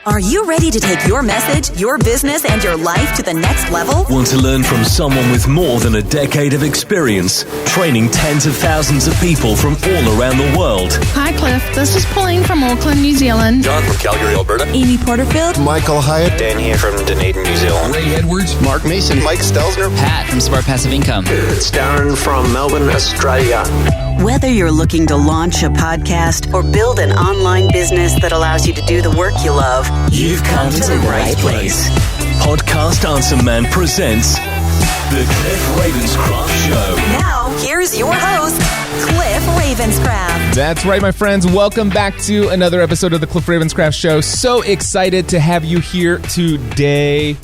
Are you ready to take your message, your business, and your life to the next level? Want to learn from someone with more than a decade of experience, training tens of thousands of people from all around the world? Hi, Cliff. This is Pauline from Auckland, New Zealand. John from Calgary, Alberta. Amy Porterfield. Michael Hyatt. Dan here from Dunedin, New Zealand. Ray Edwards. Mark Mason. Mike Stelzner. Pat from Smart Passive Income. It's Darren from Melbourne, Australia. Whether you're looking to launch a podcast or build an online business that allows you to do the work you love, You've come to the right place. Podcast Answer Man presents The Cliff Ravenscraft Show. Now, here's your host, Cliff Ravenscraft. That's right, my friends. Welcome back to another episode of The Cliff Ravenscraft Show. So excited to have you here today.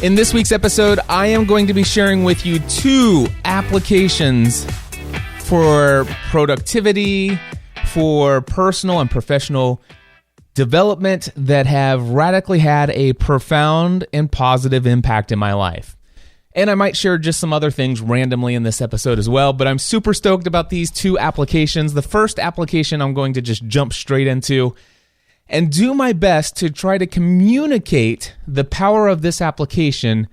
In this week's episode, I am going to be sharing with you 2 applications for productivity, for personal and professional development that have radically had a profound and positive impact in my life. And I might share just some other things randomly in this episode as well, but I'm super stoked about these 2 applications. The first application I'm going to just jump straight into and do my best to try to communicate the power of this application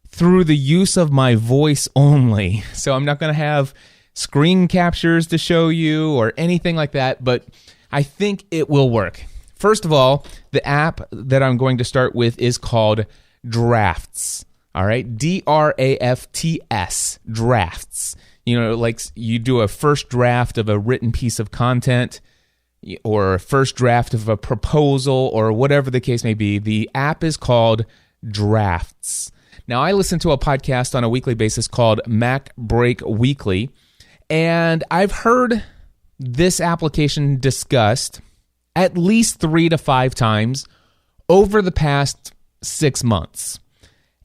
through the use of my voice only. So I'm not going to have screen captures to show you or anything like that, but I think it will work. First of all, the app that I'm going to start with is called Drafts. All right, Drafts, Drafts. You know, like you do a first draft of a written piece of content or a first draft of a proposal or whatever the case may be. The app is called Drafts. Now, I listen to a podcast on a weekly basis called Mac Break Weekly, and I've heard this application discussed at least 3 to 5 times over the past 6 months.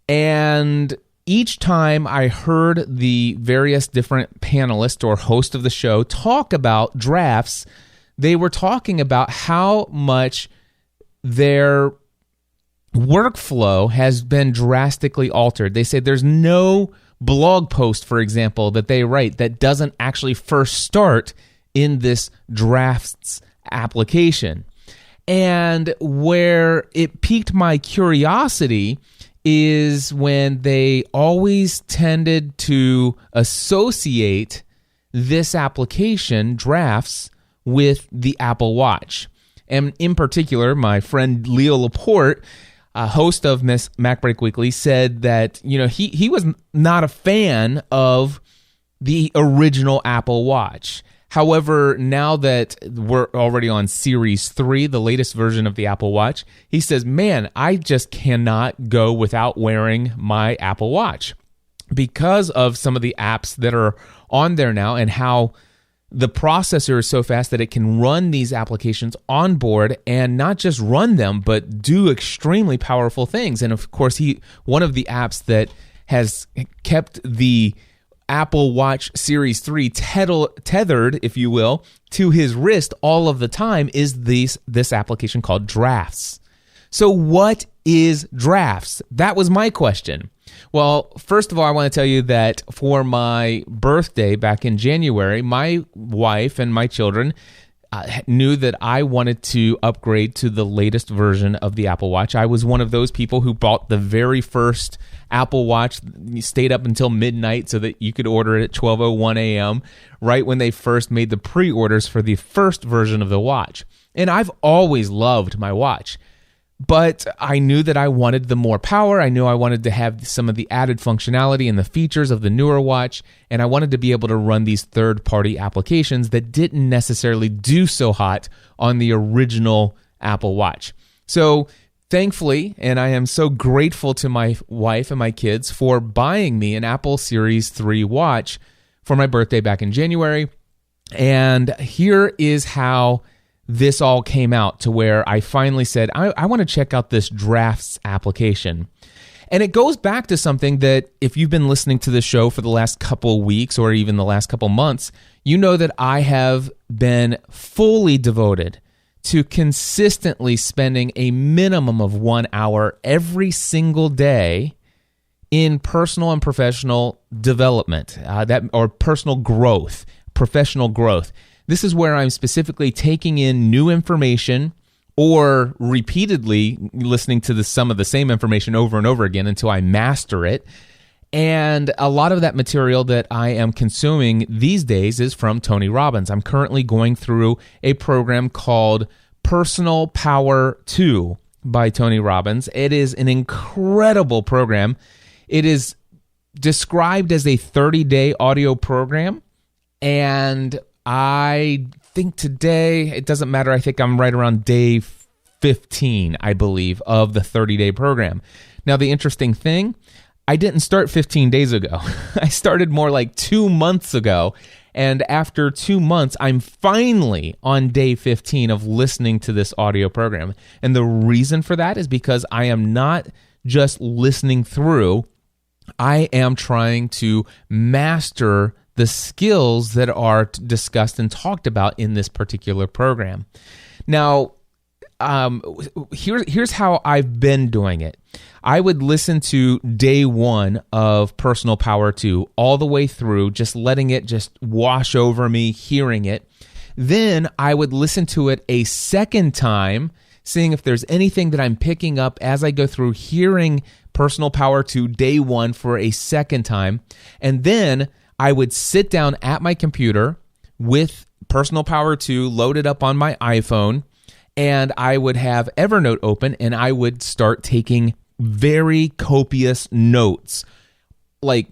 And each time I heard the various different panelists or host of the show talk about drafts, they were talking about how much their workflow has been drastically altered. They say there's no blog post, for example, that they write that doesn't actually first start in this Drafts application. And where it piqued my curiosity is when they always tended to associate this application, Drafts, with the Apple Watch. And in particular, my friend Leo Laporte, host of Mac Break Weekly, said that he was not a fan of the original Apple Watch. However, now that we're already on Series 3, the latest version of the Apple Watch, he says, man, I just cannot go without wearing my Apple Watch because of some of the apps that are on there now and how the processor is so fast that it can run these applications on board and not just run them, but do extremely powerful things. And of course, one of the apps that has kept the Apple Watch Series 3 tethered, if you will, to his wrist all of the time is this application called Drafts. So what is Drafts? That was my question. Well, first of all, I want to tell you that for my birthday back in January, my wife and my children knew that I wanted to upgrade to the latest version of the Apple Watch. I was one of those people who bought the very first Apple Watch, stayed up until midnight so that you could order it at 12:01 a.m., right when they first made the pre-orders for the first version of the watch. And I've always loved my watch, but I knew that I wanted the more power. I knew I wanted to have some of the added functionality and the features of the newer watch, and I wanted to be able to run these third-party applications that didn't necessarily do so hot on the original Apple Watch. So thankfully, and I am so grateful to my wife and my kids for buying me an Apple Series 3 watch for my birthday back in January. And here is how this all came out to where I finally said, I want to check out this Drafts application. And it goes back to something that if you've been listening to the show for the last couple weeks or even the last couple months, you know that I have been fully devoted to consistently spending a minimum of 1 hour every single day in personal and professional development, or personal growth, professional growth. This is where I'm specifically taking in new information or repeatedly listening to some of the same information over and over again until I master it. And a lot of that material that I am consuming these days is from Tony Robbins. I'm currently going through a program called Personal Power 2 by Tony Robbins. It is an incredible program. It is described as a 30-day audio program, and I think today, it doesn't matter, I think I'm right around day 15, I believe, of the 30-day program. Now, the interesting thing, I didn't start 15 days ago. I started more like 2 months ago. And after 2 months, I'm finally on day 15 of listening to this audio program. And the reason for that is because I am not just listening through, I am trying to master the skills that are discussed and talked about in this particular program. Now, here's how I've been doing it. I would listen to day 1 of Personal Power 2 all the way through, just letting it just wash over me, hearing it. Then I would listen to it a second time, seeing if there's anything that I'm picking up as I go through, hearing Personal Power 2 day 1 for a second time. And then I would sit down at my computer with Personal Power 2 loaded up on my iPhone, and I would have Evernote open, and I would start taking very copious notes, like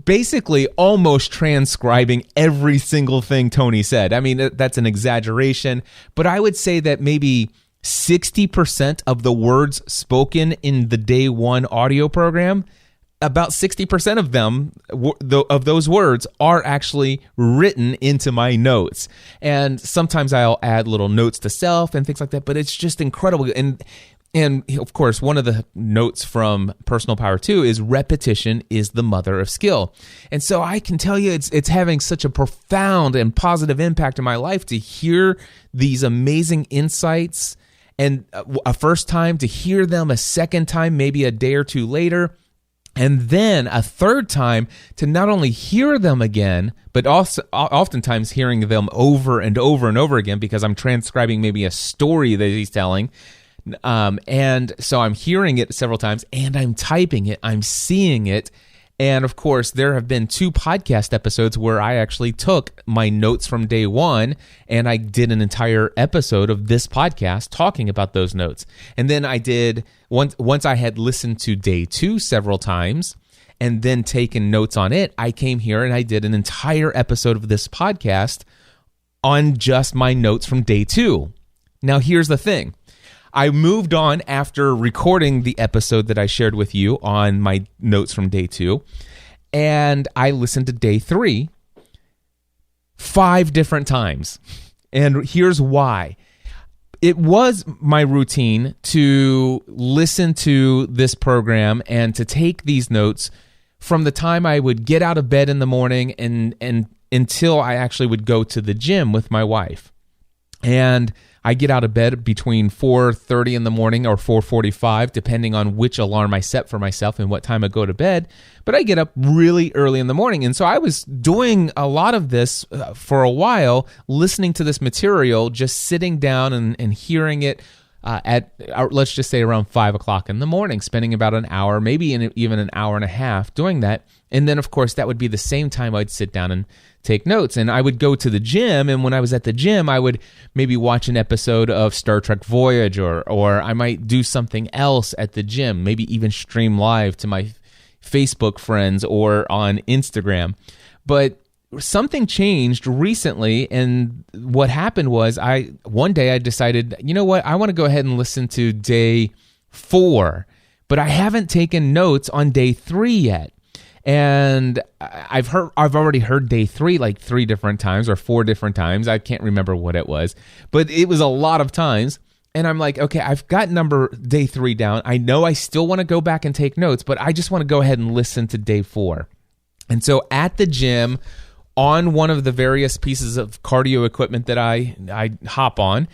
basically almost transcribing every single thing Tony said. I mean, that's an exaggeration, but I would say that maybe 60% of the words spoken in the day 1 audio program, about 60% of them, of those words, are actually written into my notes. And sometimes I'll add little notes to self and things like that, but it's just incredible. And of course, one of the notes from Personal Power 2 is repetition is the mother of skill. And so I can tell you it's having such a profound and positive impact in my life to hear these amazing insights, and a first time, to hear them a second time, maybe a day or two later, and then a third time to not only hear them again, but also oftentimes hearing them over and over and over again, because I'm transcribing maybe a story that he's telling. And so I'm hearing it several times, and I'm typing it, I'm seeing it. And of course, there have been 2 podcast episodes where I actually took my notes from day 1 and I did an entire episode of this podcast talking about those notes. And then I did, once I had listened to day 2 several times and then taken notes on it, I came here and I did an entire episode of this podcast on just my notes from day 2. Now, here's the thing. I moved on after recording the episode that I shared with you on my notes from day 2, and I listened to day 3 5 different times. And here's why. It was my routine to listen to this program and to take these notes from the time I would get out of bed in the morning and until I actually would go to the gym with my wife. And I get out of bed between 4:30 in the morning or 4:45, depending on which alarm I set for myself and what time I go to bed. But I get up really early in the morning. And so I was doing a lot of this for a while, listening to this material, just sitting down and hearing it at, let's just say, around 5 o'clock in the morning, spending about an hour, maybe even an hour and a half doing that. And then, of course, that would be the same time I'd sit down and take notes. And I would go to the gym, and when I was at the gym, I would maybe watch an episode of Star Trek Voyager, or I might do something else at the gym, maybe even stream live to my Facebook friends or on Instagram. But something changed recently, and what happened was one day I decided, you know what, I want to go ahead and listen to day 4, but I haven't taken notes on day 3 yet. And I've already heard day 3 like 3 different times or 4 different times. I can't remember what it was, but it was a lot of times. And I'm like, okay, I've got day 3 down. I know I still want to go back and take notes, but I just want to go ahead and listen to day 4. And so at the gym, on one of the various pieces of cardio equipment that I hop on,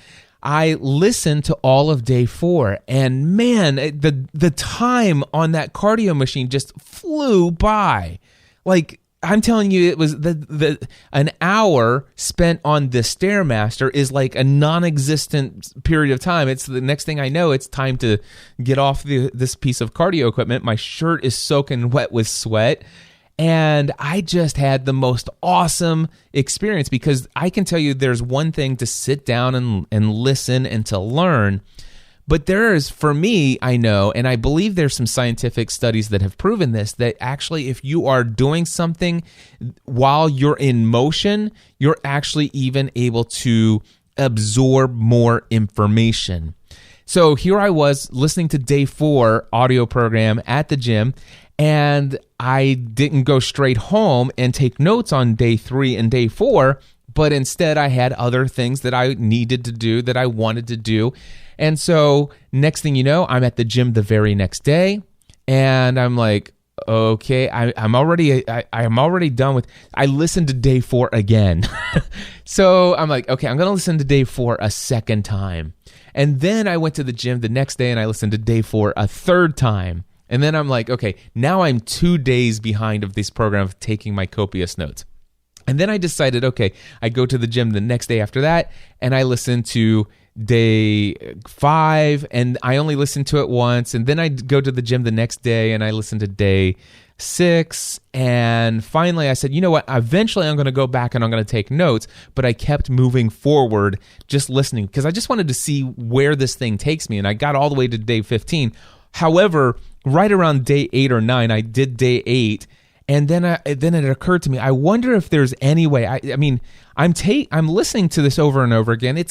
I listened to all of day 4, and man, the time on that cardio machine just flew by. Like, I'm telling you, it was an hour spent on the Stairmaster is like a non-existent period of time. It's the next thing I know, it's time to get off this piece of cardio equipment. My shirt is soaking wet with sweat. And I just had the most awesome experience, because I can tell you there's one thing to sit down and listen and to learn. But there is, for me, I know, and I believe there's some scientific studies that have proven this, that actually if you are doing something while you're in motion, you're actually even able to absorb more information. So here I was listening to day 4 audio program at the gym, and I didn't go straight home and take notes on day 3 and day 4, but instead I had other things that I needed to do, that I wanted to do. And so next thing you know, I'm at the gym the very next day, and I'm like, okay, I'm already done with. I listened to day 4 again. So I'm like, okay, I'm going to listen to day 4 a second time. And then I went to the gym the next day and I listened to day 4 a third time. And then I'm like, okay, now I'm 2 days behind of this program of taking my copious notes. And then I decided, okay, I go to the gym the next day after that, and I listen to day 5, and I only listened to it once. And then I go to the gym the next day, and I listen to day 6. And finally, I said, you know what? Eventually, I'm going to go back and I'm going to take notes. But I kept moving forward, just listening, because I just wanted to see where this thing takes me. And I got all the way to day 15. However, right around day 8 or 9, I did day 8. And then it occurred to me, I wonder if there's any way. I mean, I'm listening to this over and over again.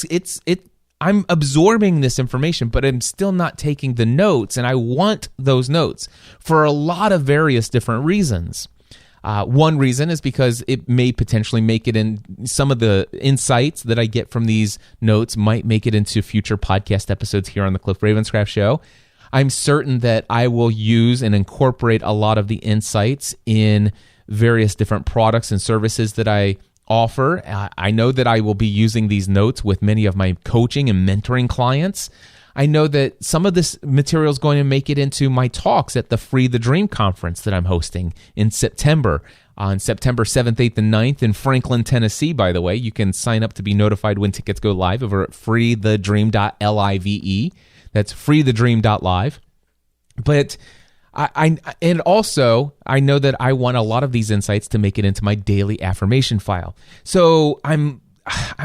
I'm absorbing this information, but I'm still not taking the notes, and I want those notes for a lot of various different reasons. One reason is because it may potentially make it in some of the insights that I get from these notes might make it into future podcast episodes here on the Cliff Ravenscraft Show. I'm certain that I will use and incorporate a lot of the insights in various different products and services that I offer. I know that I will be using these notes with many of my coaching and mentoring clients. I know that some of this material is going to make it into my talks at the Free the Dream conference that I'm hosting in September, on September 7th, 8th, and 9th in Franklin, Tennessee, by the way. You can sign up to be notified when tickets go live over at freethedream.live. That's freethedream.live. But I know that I want a lot of these insights to make it into my daily affirmation file. So I'm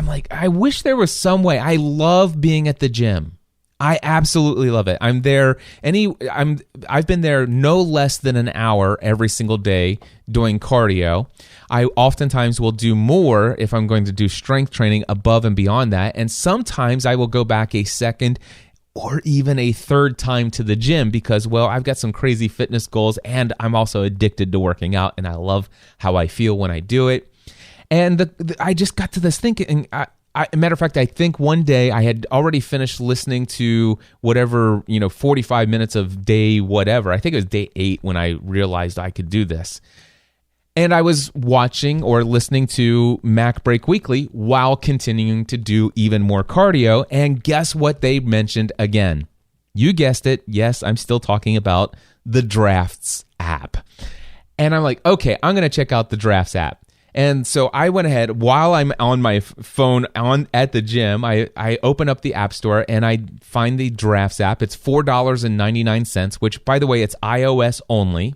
like, I wish there was some way. I love being at the gym. I absolutely love it. I've been there no less than an hour every single day doing cardio. I oftentimes will do more if I'm going to do strength training above and beyond that. And sometimes I will go back a second or even a third time to the gym because, well, I've got some crazy fitness goals, and I'm also addicted to working out, and I love how I feel when I do it. And I just got to this thinking, matter of fact, I think one day I had already finished listening to whatever, 45 minutes of day whatever. I think it was day 8 when I realized I could do this. And I was watching or listening to Mac Break Weekly while continuing to do even more cardio. And guess what they mentioned again? You guessed it. Yes, I'm still talking about the Drafts app. And I'm like, okay, I'm going to check out the Drafts app. And so I went ahead while I'm on my phone at the gym. I open up the App Store and I find the Drafts app. It's $4.99, which, by the way, it's iOS only.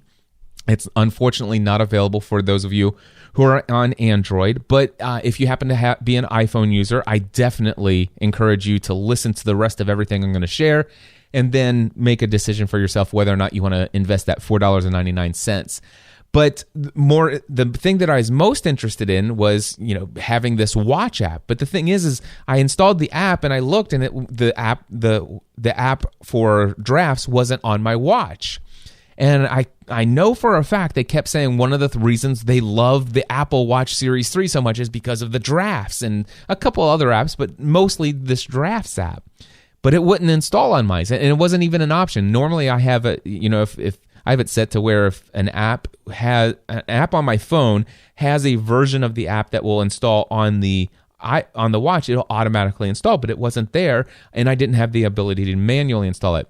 It's unfortunately not available for those of you who are on Android. But if you happen to be an iPhone user, I definitely encourage you to listen to the rest of everything I'm going to share and then make a decision for yourself whether or not you want to invest that $4.99. But the thing that I was most interested in was, having this watch app. But the thing is I installed the app and I looked, and the app for Drafts wasn't on my watch. And I know for a fact they kept saying one of the reasons they love the Apple Watch Series 3 so much is because of the Drafts and a couple other apps, but mostly this Drafts app. But it wouldn't install on mine, and it wasn't even an option. Normally I have if I have it set to where if an app on my phone has a version of the app that will install on the watch, it'll automatically install, but it wasn't there, and I didn't have the ability to manually install it.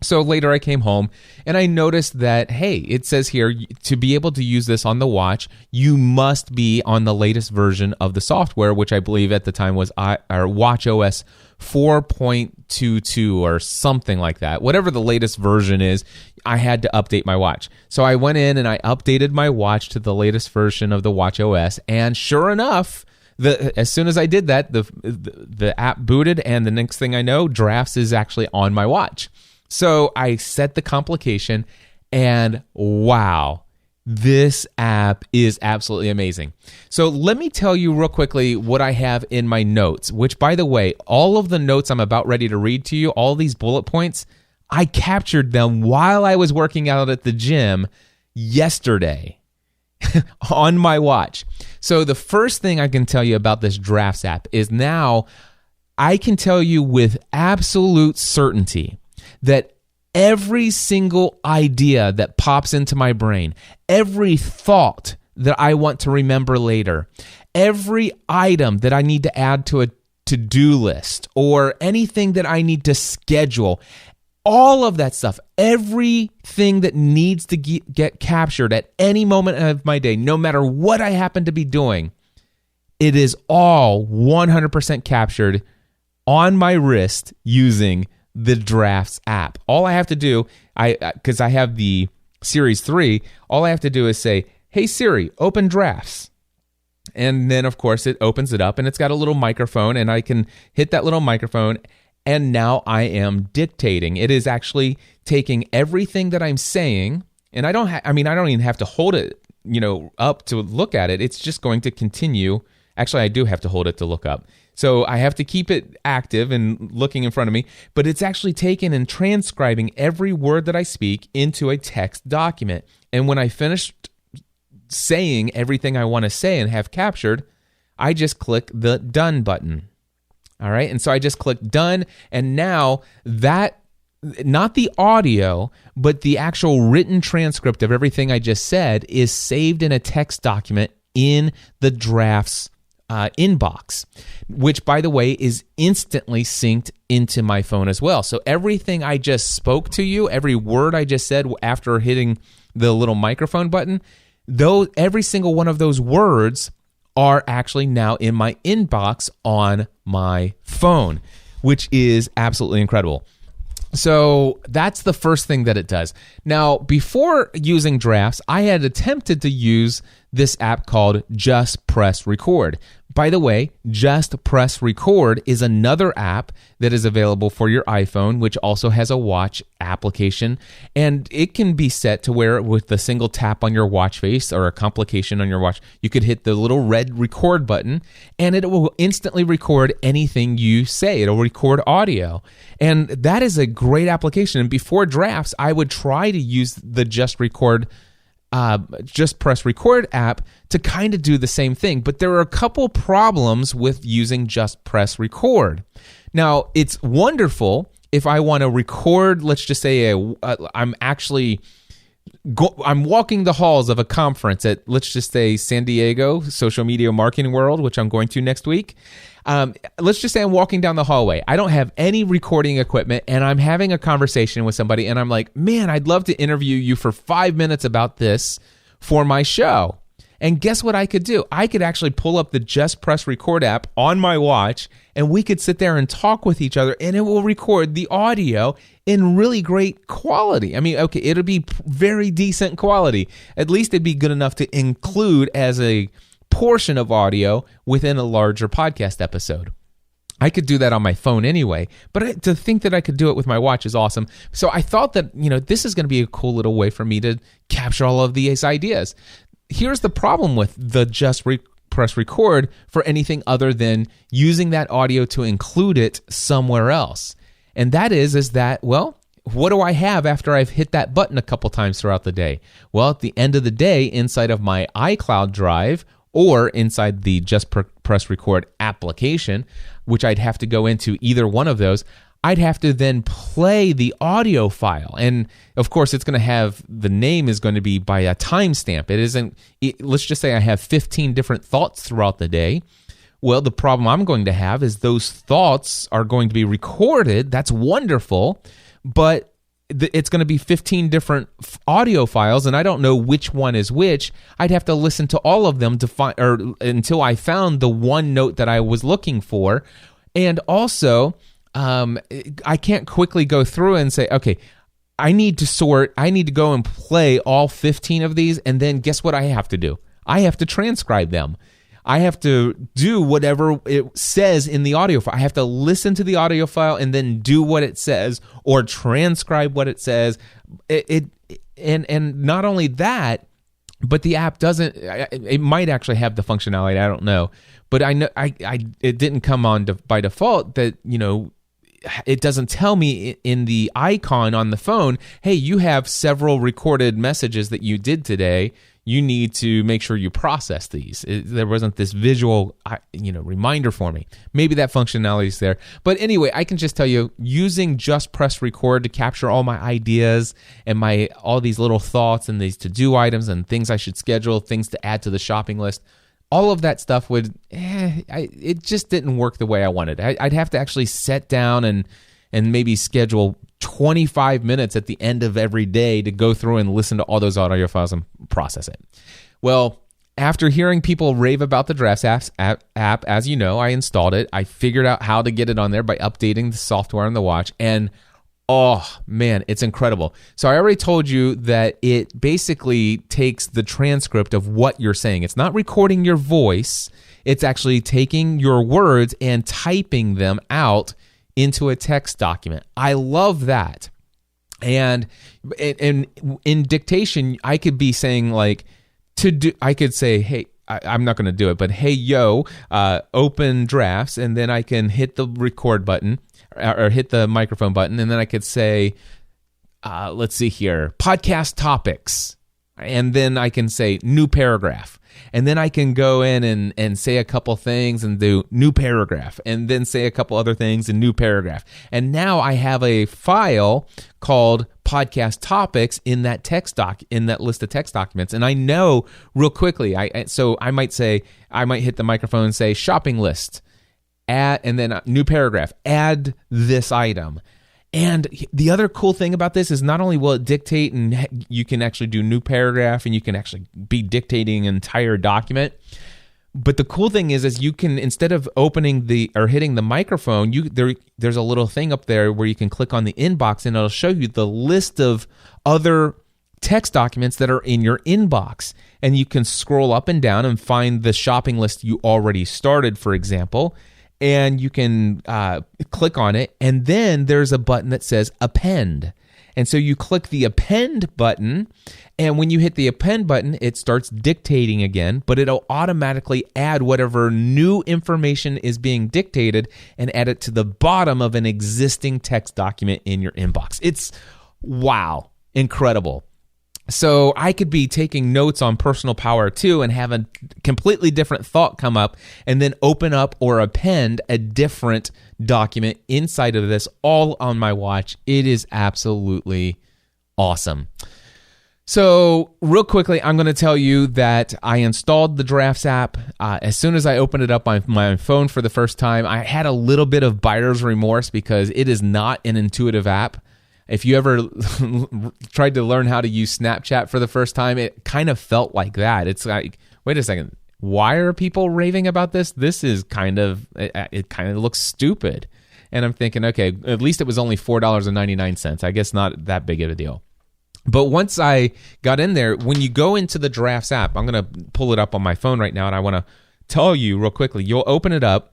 So later I came home and I noticed that, hey, it says here to be able to use this on the watch, you must be on the latest version of the software, which I believe at the time was WatchOS 4.22 or something like that. Whatever the latest version is, I had to update my watch. So I went in and I updated my watch to the latest version of the WatchOS, and sure enough, as soon as I did that, the app booted, and the next thing I know, Drafts is actually on my watch. So I set the complication, and wow, this app is absolutely amazing. So let me tell you real quickly what I have in my notes, which, by the way, all of the notes I'm about ready to read to you, all these bullet points, I captured them while I was working out at the gym yesterday on my watch. So the first thing I can tell you about this Drafts app is now I can tell you with absolute certainty that every single idea that pops into my brain, every thought that I want to remember later, every item that I need to add to a to-do list, or anything that I need to schedule, all of that stuff, everything that needs to get captured at any moment of my day, no matter what I happen to be doing, it is all 100% captured on my wrist using the Drafts app. All I have to do, because I have the Series 3, all I have to do is say, hey Siri, open Drafts. And then, of course, it opens it up, and it's got a little microphone, and I can hit that little microphone, and now I am dictating. It is actually taking everything that I'm saying, and I don't even have to hold it, up to look at it. It's just going to continue. Actually, I do have to hold it to look up. So I have to keep it active and looking in front of me, but it's actually taken and transcribing every word that I speak into a text document. And when I finished saying everything I want to say and have captured, I just click the done button. All right. And so I just click done. And now that, not the audio, but the actual written transcript of everything I just said is saved in a text document in the Drafts inbox, which, by the way, is instantly synced into my phone as well. So everything I just spoke to you, every word I just said after hitting the little microphone button, every single one of those words are actually now in my inbox on my phone, which is absolutely incredible. So that's the first thing that it does. Now, before using Drafts, I had attempted to use this app called Just Press Record. By the way, Just Press Record is another app that is available for your iPhone, which also has a watch application, and it can be set to where with a single tap on your watch face or a complication on your watch, you could hit the little red record button, and it will instantly record anything you say. It'll record audio, and that is a great application. And before Drafts, I would try to use the Just Press Record app to kind of do the same thing, but there are a couple problems with using Just Press Record. Now, it's wonderful if I want to record, let's just say I'm walking the halls of a conference at, let's just say, San Diego Social Media Marketing World, which I'm going to next week. Let's just say I'm walking down the hallway. I don't have any recording equipment, and I'm having a conversation with somebody, and I'm like, man, I'd love to interview you for 5 minutes about this for my show. And guess what I could do? I could actually pull up the Just Press Record app on my watch, and we could sit there and talk with each other, and it will record the audio in really great quality. I mean, okay, it'll be very decent quality. At least it'd be good enough to include as a portion of audio within a larger podcast episode. I could do that on my phone anyway, but to think that I could do it with my watch is awesome. So I thought that, this is going to be a cool little way for me to capture all of these ideas. Here's the problem with the Just Press Record for anything other than using that audio to include it somewhere else. And that is that, well, what do I have after I've hit that button a couple times throughout the day? Well, at the end of the day, inside of my iCloud drive or inside the Just Press Record application, which I'd have to go into either one of those, I'd have to then play the audio file. And of course, it's going to have, the name is going to be by a timestamp. Let's just say I have 15 different thoughts throughout the day. Well, the problem I'm going to have is those thoughts are going to be recorded. That's wonderful. But it's going to be 15 different audio files, and I don't know which one is which. I'd have to listen to all of them to find, or until I found the one note that I was looking for. And also, I can't quickly go through and say, okay, I need to go and play all 15 of these, and then guess what I have to do? I have to transcribe them. I have to do whatever it says in the audio file. I have to listen to the audio file and then do what it says or transcribe what it says. And not only that, but the app doesn't. It might actually have the functionality. I don't know, but I know it didn't come on by default that it doesn't tell me in the icon on the phone, hey, you have several recorded messages that you did today. You need to make sure you process these. There wasn't this visual, reminder for me. Maybe that functionality is there. But anyway, I can just tell you, using just press record to capture all my ideas and all these little thoughts and these to-do items and things I should schedule, things to add to the shopping list, all of that stuff it just didn't work the way I wanted. I'd have to actually sit down and maybe schedule 25 minutes at the end of every day to go through and listen to all those audio files and process it. Well, after hearing people rave about the Drafts app, as you know, I installed it. I figured out how to get it on there by updating the software on the watch, and oh man, it's incredible. So I already told you that it basically takes the transcript of what you're saying. It's not recording your voice. It's actually taking your words and typing them out into a text document. I love that. And in dictation, I could be saying I could say, hey, I'm not going to do it, but hey, yo, open Drafts, and then I can hit the record button or hit the microphone button, and then I could say, let's see here, podcast topics, and then I can say new paragraph. And then I can go in and say a couple things and do new paragraph, and then say a couple other things and new paragraph. And now I have a file called podcast topics in that list of text documents. And I know real quickly, so I might hit the microphone and say shopping list, and then a new paragraph, add this item. And the other cool thing about this is not only will it dictate and you can actually do new paragraph and you can actually be dictating an entire document, but the cool thing is you can, instead of opening or hitting the microphone, there's a little thing up there where you can click on the inbox and it'll show you the list of other text documents that are in your inbox. And you can scroll up and down and find the shopping list you already started, for example. And you can click on it, and then there's a button that says append. And so you click the append button, and when you hit the append button, it starts dictating again, but it'll automatically add whatever new information is being dictated and add it to the bottom of an existing text document in your inbox. It's, wow, incredible. So I could be taking notes on personal power too and have a completely different thought come up and then open up or append a different document inside of this all on my watch. It is absolutely awesome. So real quickly, I'm going to tell you that I installed the Drafts app. As soon as I opened it up on my phone for the first time, I had a little bit of buyer's remorse because it is not an intuitive app. If you ever tried to learn how to use Snapchat for the first time, it kind of felt like that. It's like, wait a second, why are people raving about this? This is it kind of looks stupid. And I'm thinking, okay, at least it was only $4.99. I guess not that big of a deal. But once I got in there, when you go into the Drafts app, I'm going to pull it up on my phone right now, and I want to tell you real quickly, you'll open it up,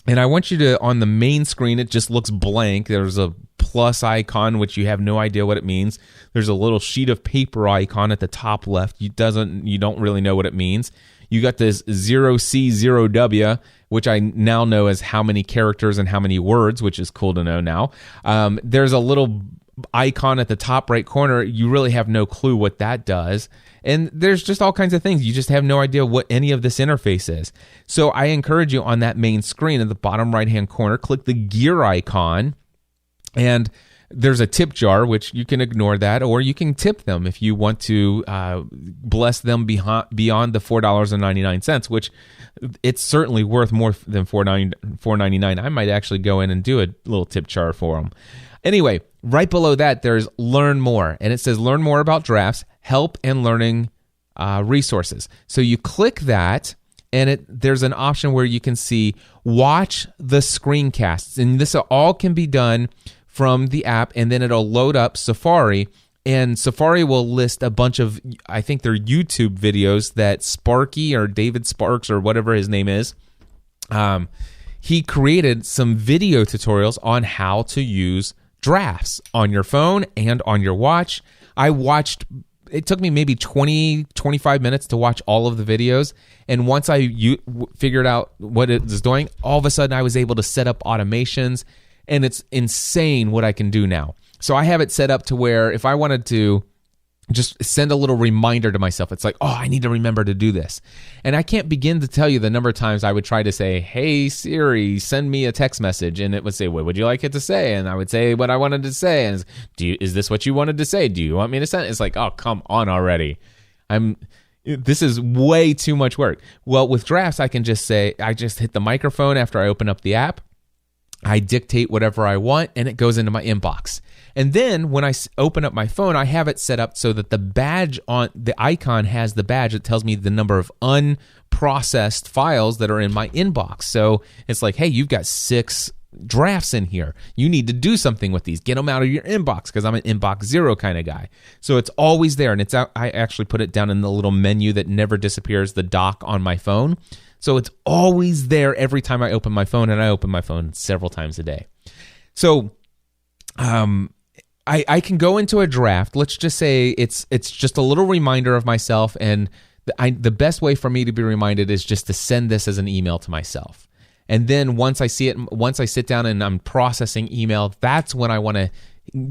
and I want you to, on the main screen, it just looks blank. There's a plus icon, which you have no idea what it means. There's a little sheet of paper icon at the top left. You don't really know what it means. You got this 0C0W, which I now know as how many characters and how many words, which is cool to know now. There's a little icon at the top right corner. You really have no clue what that does. And there's just all kinds of things. You just have no idea what any of this interface is. So I encourage you on that main screen at the bottom right-hand corner, click the gear icon, and there's a tip jar, which you can ignore that, or you can tip them if you want to bless them beyond the $4.99, which it's certainly worth more than $4.99. I might actually go in and do a little tip jar for them. Anyway, right below that, there's Learn More. And it says Learn More about drafts, help and learning resources. So you click that, and there's an option where you can see watch the screencasts. And this all can be done from the app, and then it'll load up Safari. And Safari will list a bunch of, I think they're YouTube videos that Sparky or David Sparks or whatever his name is, he created some video tutorials on how to use drafts on your phone and on your watch. It took me maybe 20, 25 minutes to watch all of the videos. And once I figured out what it was doing, all of a sudden I was able to set up automations. And it's insane what I can do now. So I have it set up to where if I wanted to just send a little reminder to myself, it's like, oh, I need to remember to do this. And I can't begin to tell you the number of times I would try to say, hey, Siri, send me a text message. And it would say, what would you like it to say? And I would say what I wanted to say. And is this what you wanted to say? Do you want me to send it? It's like, oh, come on already. This is way too much work. Well, with drafts, I can just say, I just hit the microphone after I open up the app. I dictate whatever I want, and it goes into my inbox. And then when I open up my phone, I have it set up so that the badge on the icon has the badge that tells me the number of unprocessed files that are in my inbox. So it's like, hey, you've got 6 drafts in here. You need to do something with these. Get them out of your inbox, because I'm an inbox 0 kind of guy. So it's always there, and it's out. I actually put it down in the little menu that never disappears, the dock on my phone. So it's always there every time I open my phone, and I open my phone several times a day. So I can go into a draft. Let's just say it's just a little reminder of myself, and the best way for me to be reminded is just to send this as an email to myself. And then once I see it, once I sit down and I'm processing email, that's when I want to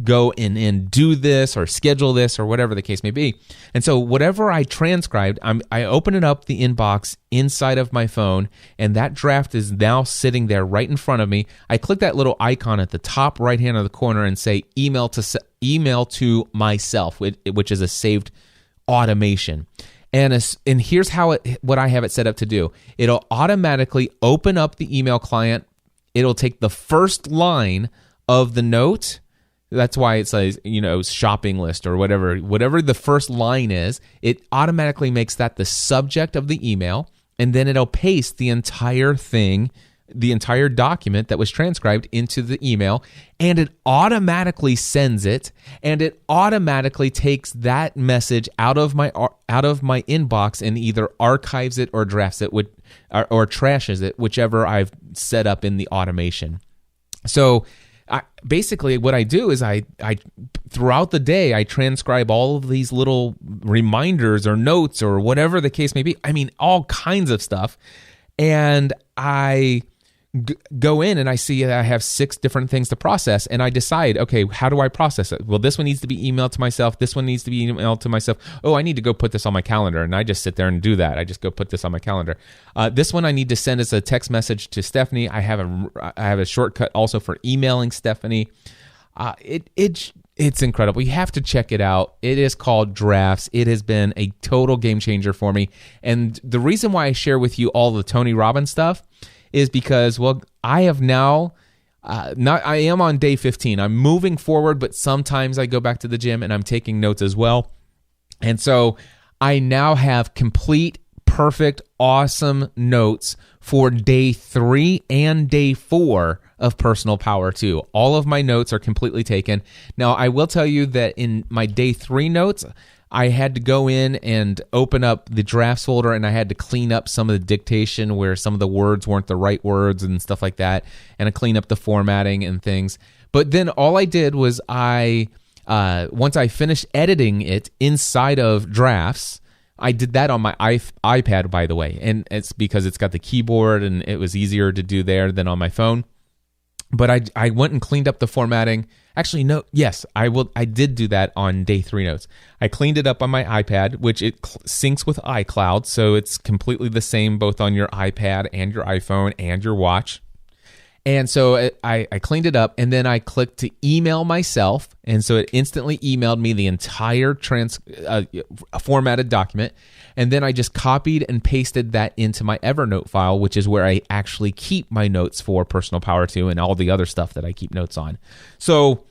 go in and do this or schedule this or whatever the case may be. And so whatever I transcribed, I open it up the inbox inside of my phone, and that draft is now sitting there right in front of me. I click that little icon at the top right hand of the corner and say email to myself, which is a saved automation. And here's what I have it set up to do. It'll automatically open up the email client. It'll take the first line of the note. That's why it says, shopping list or whatever the first line is. It automatically makes that the subject of the email, and then it'll paste the entire thing, the entire document that was transcribed into the email, and it automatically sends it, and it automatically takes that message out of my inbox and either archives it or drafts it or trashes it, whichever I've set up in the automation. So basically what I do is I throughout the day, I transcribe all of these little reminders or notes or whatever the case may be. I mean, all kinds of stuff. And I go in and I see that I have 6 different things to process, and I decide, okay, how do I process it? Well, this one needs to be emailed to myself. This one needs to be emailed to myself. Oh, I need to go put this on my calendar, and I just sit there and do that. I just go put this on my calendar. This one I need to send as a text message to Stephanie. I have a shortcut also for emailing Stephanie. It's incredible. You have to check it out. It is called Drafts. It has been a total game changer for me. And the reason why I share with you all the Tony Robbins stuff is because, well, I have now, I am on day 15. I'm moving forward, but sometimes I go back to the gym and I'm taking notes as well. And so I now have complete, perfect, awesome notes for day 3 and day 4 of Personal Power 2. All of my notes are completely taken. Now, I will tell you that in my day 3 notes, I had to go in and open up the drafts folder, and I had to clean up some of the dictation where some of the words weren't the right words and stuff like that, and I clean up the formatting and things. But then all I did was once I finished editing it inside of Drafts, I did that on my iPad, by the way, and it's because it's got the keyboard, and it was easier to do there than on my phone. But I went and cleaned up the formatting. Actually, no, yes, I did do that on day 3 notes. I cleaned it up on my iPad, which it syncs with iCloud, so it's completely the same both on your iPad and your iPhone and your watch. And so I cleaned it up, and then I clicked to email myself, and so it instantly emailed me the entire formatted document, and then I just copied and pasted that into my Evernote file, which is where I actually keep my notes for Personal Power 2 and all the other stuff that I keep notes on. So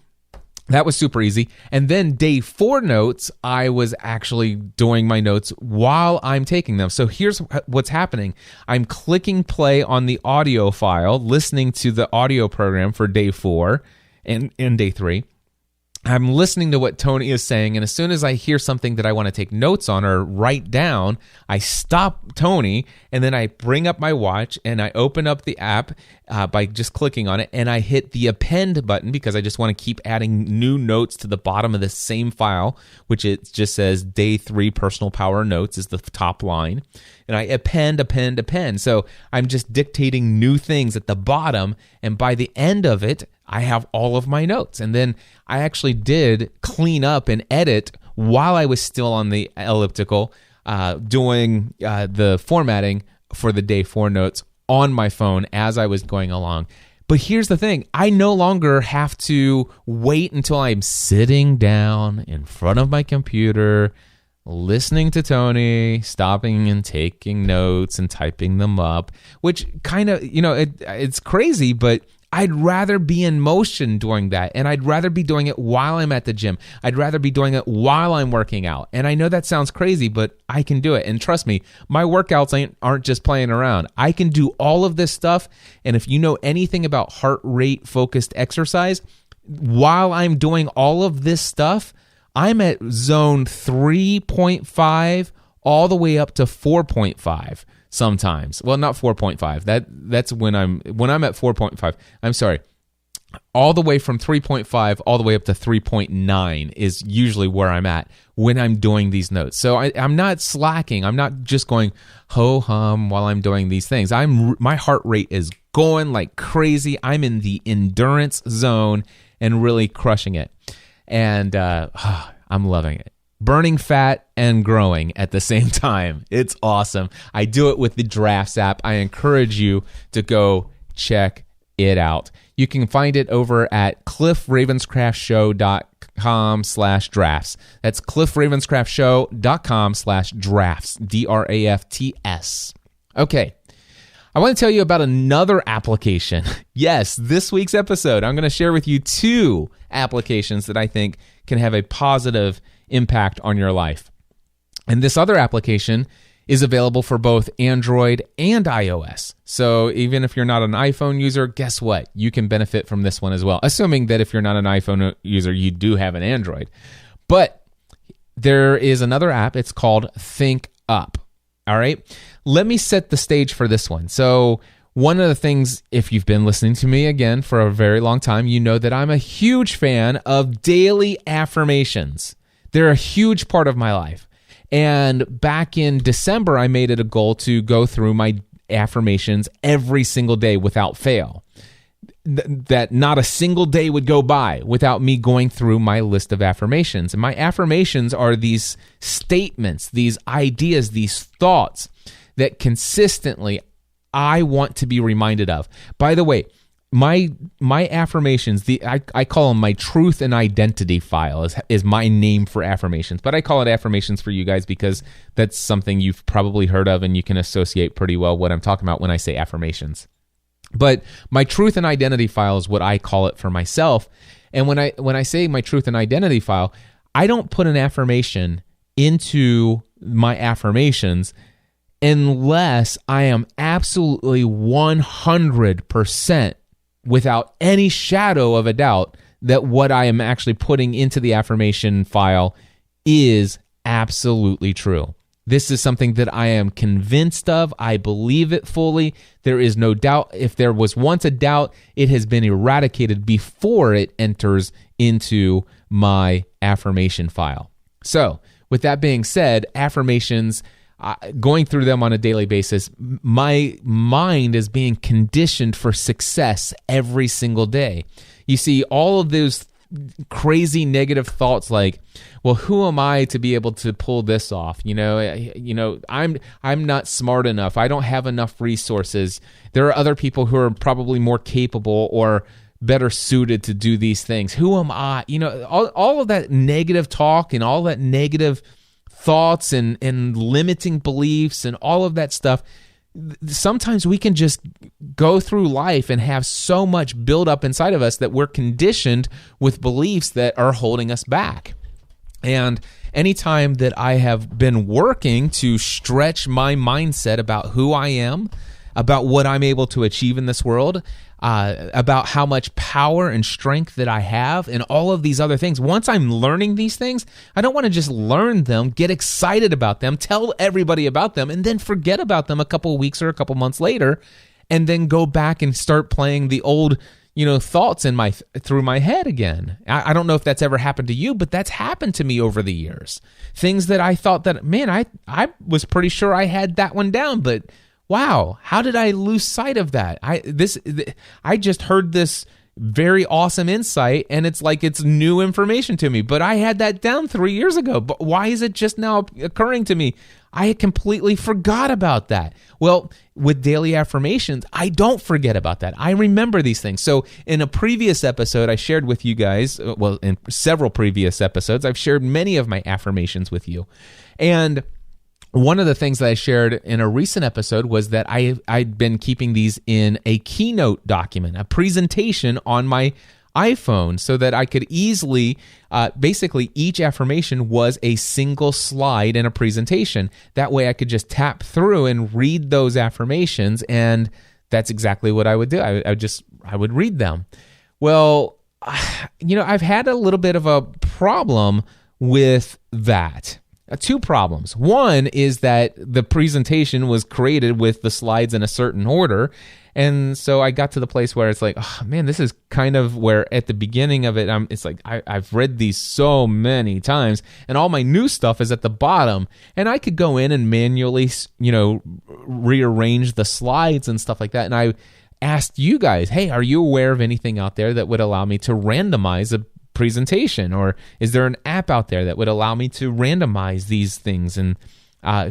That was super easy. And then day 4 notes, I was actually doing my notes while I'm taking them. So here's what's happening. I'm clicking play on the audio file, listening to the audio program for day 4 and day 3. I'm listening to what Tony is saying, and as soon as I hear something that I want to take notes on or write down, I stop Tony, and then I bring up my watch, and I open up the app by just clicking on it, and I hit the append button because I just want to keep adding new notes to the bottom of the same file, which it just says Day 3 Personal Power Notes is the top line, and I append. So I'm just dictating new things at the bottom, and by the end of it, I have all of my notes. And then I actually did clean up and edit while I was still on the elliptical, doing the formatting for the day 4 notes on my phone as I was going along. But here's the thing. I no longer have to wait until I'm sitting down in front of my computer, listening to Tony, stopping and taking notes and typing them up, which kind of, it's crazy, but I'd rather be in motion doing that, and I'd rather be doing it while I'm at the gym. I'd rather be doing it while I'm working out. And I know that sounds crazy, but I can do it. And trust me, my workouts aren't just playing around. I can do all of this stuff, and if you know anything about heart rate focused exercise, while I'm doing all of this stuff, I'm at zone 3.5 all the way up to 4.5. Sometimes. Well, not 4.5. That's when I'm at 4.5. I'm sorry. All the way from 3.5 all the way up to 3.9 is usually where I'm at when I'm doing these notes. So I'm not slacking. I'm not just going ho-hum while I'm doing these things. My heart rate is going like crazy. I'm in the endurance zone and really crushing it. And I'm loving it. Burning fat and growing at the same time. It's awesome. I do it with the Drafts app. I encourage you to go check it out. You can find it over at cliffravenscraftshow.com/drafts. That's cliffravenscraftshow.com/drafts. DRAFTS. Okay. I want to tell you about another application. Yes, this week's episode, I'm going to share with you 2 applications that I think can have a positive impact on your life. And this other application is available for both Android and iOS. So even if you're not an iPhone user, guess what? You can benefit from this one as well. Assuming that if you're not an iPhone user, you do have an Android. But there is another app. It's called ThinkUp. All right? Let me set the stage for this one. So one of the things, if you've been listening to me again for a very long time, you know that I'm a huge fan of daily affirmations. They're a huge part of my life. And back in December, I made it a goal to go through my affirmations every single day without fail. That not a single day would go by without me going through my list of affirmations. And my affirmations are these statements, these ideas, these thoughts that consistently I want to be reminded of. By the way, my affirmations, I call them my truth and identity file is my name for affirmations, but I call it affirmations for you guys because that's something you've probably heard of and you can associate pretty well what I'm talking about when I say affirmations. But my truth and identity file is what I call it for myself. And when I say my truth and identity file, I don't put an affirmation into my affirmations unless I am absolutely 100% without any shadow of a doubt that what I am actually putting into the affirmation file is absolutely true. This is something that I am convinced of. I believe it fully. There is no doubt. If there was once a doubt, it has been eradicated before it enters into my affirmation file. So, with that being said, affirmations, going through them on a daily basis, my mind is being conditioned for success every single day. You see, all of those crazy negative thoughts like, well, who am I to be able to pull this off? I'm not smart enough. I don't have enough resources. There are other people who are probably more capable or better suited to do these things. Who am I? All of that negative talk and all that negative thoughts and limiting beliefs and all of that stuff, sometimes we can just go through life and have so much build up inside of us that we're conditioned with beliefs that are holding us back. And anytime that I have been working to stretch my mindset about who I am, about what I'm able to achieve in this world, about how much power and strength that I have, and all of these other things. Once I'm learning these things, I don't want to just learn them, get excited about them, tell everybody about them, and then forget about them a couple of weeks or a couple months later, and then go back and start playing the old, thoughts through my head again. I don't know if that's ever happened to you, but that's happened to me over the years. Things that I thought that, man, I was pretty sure I had that one down, but wow, how did I lose sight of that? I just heard this very awesome insight, and it's like it's new information to me, but I had that down 3 years ago. But why is it just now occurring to me? I had completely forgot about that. Well, with daily affirmations, I don't forget about that. I remember these things. So in a previous episode, I shared with you guys, in several previous episodes, I've shared many of my affirmations with you. And one of the things that I shared in a recent episode was that I'd been keeping these in a keynote document, a presentation on my iPhone, so that I could easily, basically each affirmation was a single slide in a presentation. That way I could just tap through and read those affirmations, and that's exactly what I would do. I would read them. Well, I've had a little bit of a problem with that. Two problems. One is that the presentation was created with the slides in a certain order. And so I got to the place where it's like, oh man, this is kind of where at the beginning of it, it's like I've read these so many times, and all my new stuff is at the bottom. And I could go in and manually, rearrange the slides and stuff like that. And I asked you guys, hey, are you aware of anything out there that would allow me to randomize a presentation, or is there an app out there that would allow me to randomize these things? And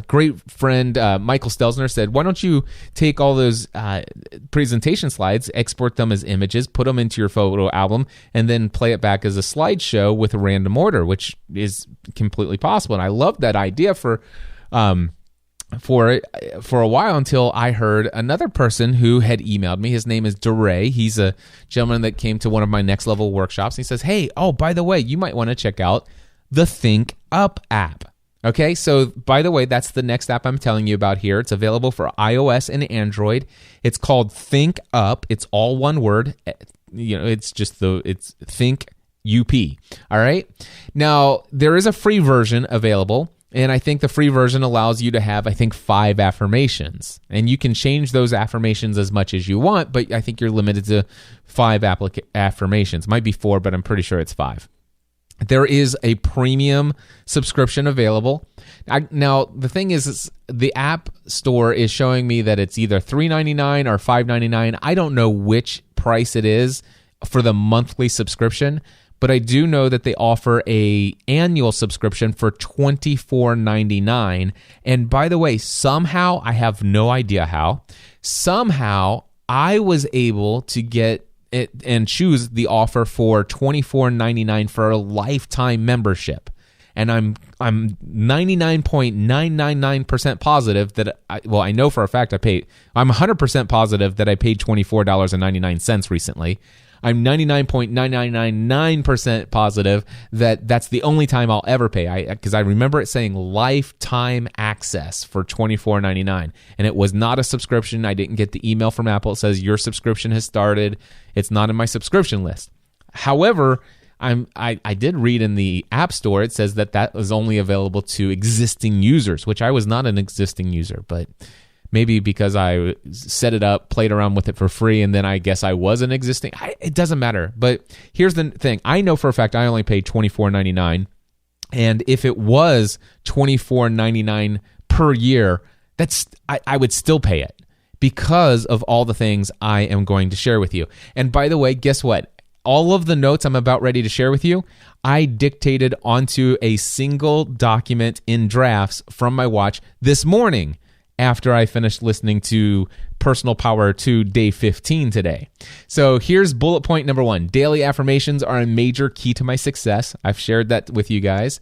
great friend Michael Stelzner said, why don't you take all those presentation slides, export them as images, put them into your photo album, and then play it back as a slideshow with a random order, which is completely possible. And I loved that idea for a while, until I heard another person who had emailed me. His name is DeRay. He's a gentleman that came to one of my next level workshops. He says, hey, by the way, you might want to check out the ThinkUp app. Okay, so by the way, that's the next app I'm telling you about here. It's available for iOS and Android. It's called ThinkUp. It's all one word. It's ThinkUp. All right. Now, there is a free version available. And I think the free version allows you to have, 5 affirmations. And you can change those affirmations as much as you want, but I think you're limited to 5 affirmations. Might be 4, but I'm pretty sure it's 5. There is a premium subscription available. Now, the thing is the App Store is showing me that it's either $3.99 or $5.99. I don't know which price it is for the monthly subscription, but I do know that they offer a annual subscription for $24.99. And by the way, somehow, I have no idea how, somehow I was able to get it and choose the offer for $24.99 for a lifetime membership. And I'm 99.999% positive that I know for a fact I'm 100% positive that I paid $24.99 recently. I'm 99.9999% positive that that's the only time I'll ever pay. Because I remember it saying lifetime access for $24.99, and it was not a subscription. I didn't get the email from Apple. It says your subscription has started. It's not in my subscription list. However, I did read in the App Store, it says that was only available to existing users, which I was not an existing user, but maybe because I set it up, played around with it for free, and then I guess I was an existing. It doesn't matter. But here's the thing. I know for a fact I only paid $24.99, and if it was $24.99 per year, I would still pay it because of all the things I am going to share with you. And by the way, guess what? All of the notes I'm about ready to share with you, I dictated onto a single document in drafts from my watch this morning after I finished listening to Personal Power 2 Day 15 today. So here's bullet point number 1. Daily affirmations are a major key to my success. I've shared that with you guys.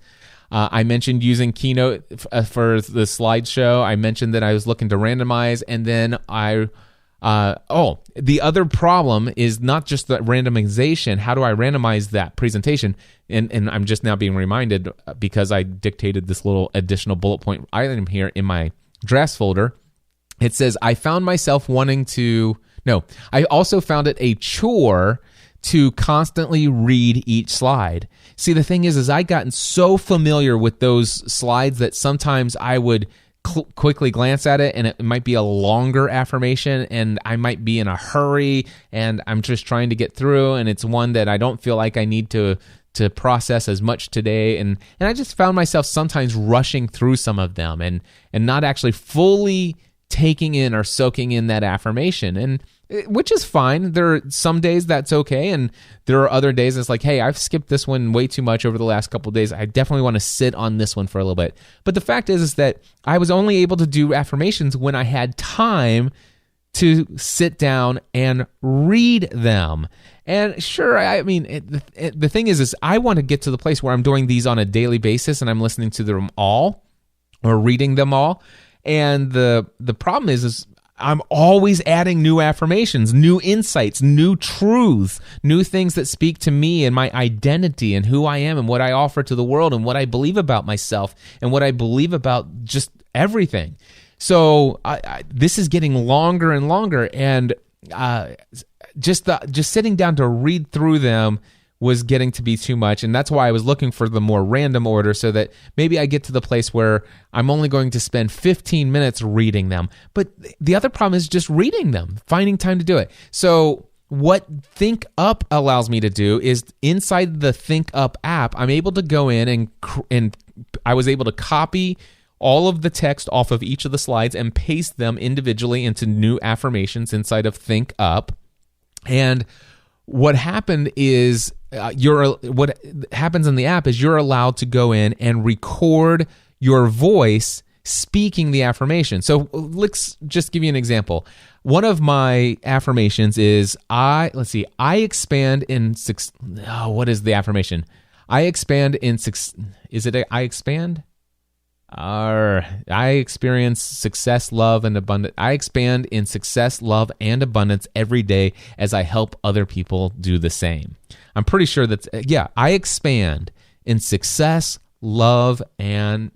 I mentioned using Keynote for the slideshow. I mentioned that I was looking to randomize, and then the other problem is not just the randomization. How do I randomize that presentation? And I'm just now being reminded because I dictated this little additional bullet point item here in my drafts folder. It says, I also found it a chore to constantly read each slide. See, the thing is I gotten so familiar with those slides that sometimes I would quickly glance at it, and it might be a longer affirmation, and I might be in a hurry, and I'm just trying to get through, and it's one that I don't feel like I need to process as much today, and I just found myself sometimes rushing through some of them and not actually fully taking in or soaking in that affirmation, and which is fine. There are some days that's okay, and there are other days it's like, hey, I've skipped this one way too much over the last couple of days. I definitely want to sit on this one for a little bit. But the fact is that I was only able to do affirmations when I had time to sit down and read them. And sure, I mean, the thing is I want to get to the place where I'm doing these on a daily basis and I'm listening to them all or reading them all. And the problem is I'm always adding new affirmations, new insights, new truths, new things that speak to me and my identity and who I am and what I offer to the world and what I believe about myself and what I believe about just everything. So this is getting longer and longer, and just sitting down to read through them was getting to be too much, and that's why I was looking for the more random order so that maybe I get to the place where I'm only going to spend 15 minutes reading them. But the other problem is just reading them, finding time to do it. So what ThinkUp allows me to do is inside the ThinkUp app, I'm able to go in and I was able to copy all of the text off of each of the slides and paste them individually into new affirmations inside of ThinkUp. And what happened is what happens in the app is you're allowed to go in and record your voice speaking the affirmation. So let's just give you an example. One of my affirmations is I expand in six. Oh, what is the affirmation? I expand in six. Is it I expand? I experience success, love, and abundance. I expand in success, love, and abundance every day as I help other people do the same. I'm pretty sure that's, I expand in success, love, and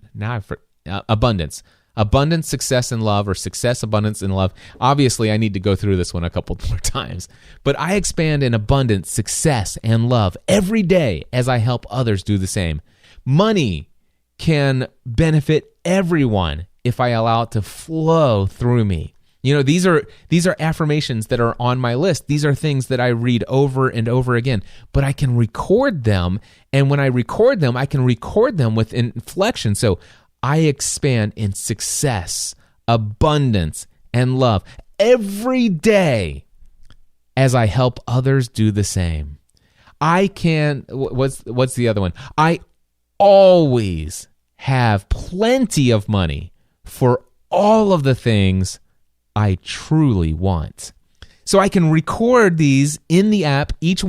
abundance. Abundance, success, and love, or success, abundance, and love. Obviously, I need to go through this one a couple more times. But I expand in abundance, success, and love every day as I help others do the same. Money can benefit everyone if I allow it to flow through me. You know, these are affirmations that are on my list. These are things that I read over and over again, but I can record them. And when I record them, I can record them with inflection. So I expand in success, abundance, and love every day as I help others do the same. I can, what's the other one? I always have plenty of money for all of the things I truly want. So I can record these in the app. Each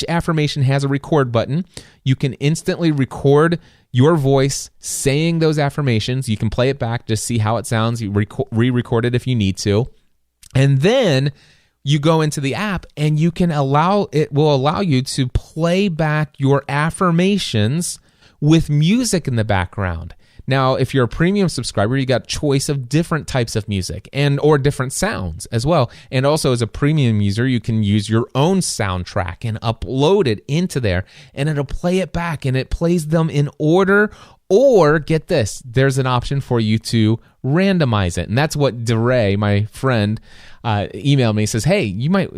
affirmation has a record button. You can instantly record your voice saying those affirmations. You can play it back to see how it sounds. You re-record it if you need to. And then you go into the app and it will allow you to play back your affirmations with music in the background. Now, if you're a premium subscriber, you got choice of different types of music or different sounds as well. And also as a premium user, you can use your own soundtrack and upload it into there, and it'll play it back, and it plays them in order. Or get this, there's an option for you to randomize it. And that's what DeRay, my friend, emailed me. He says, hey, you might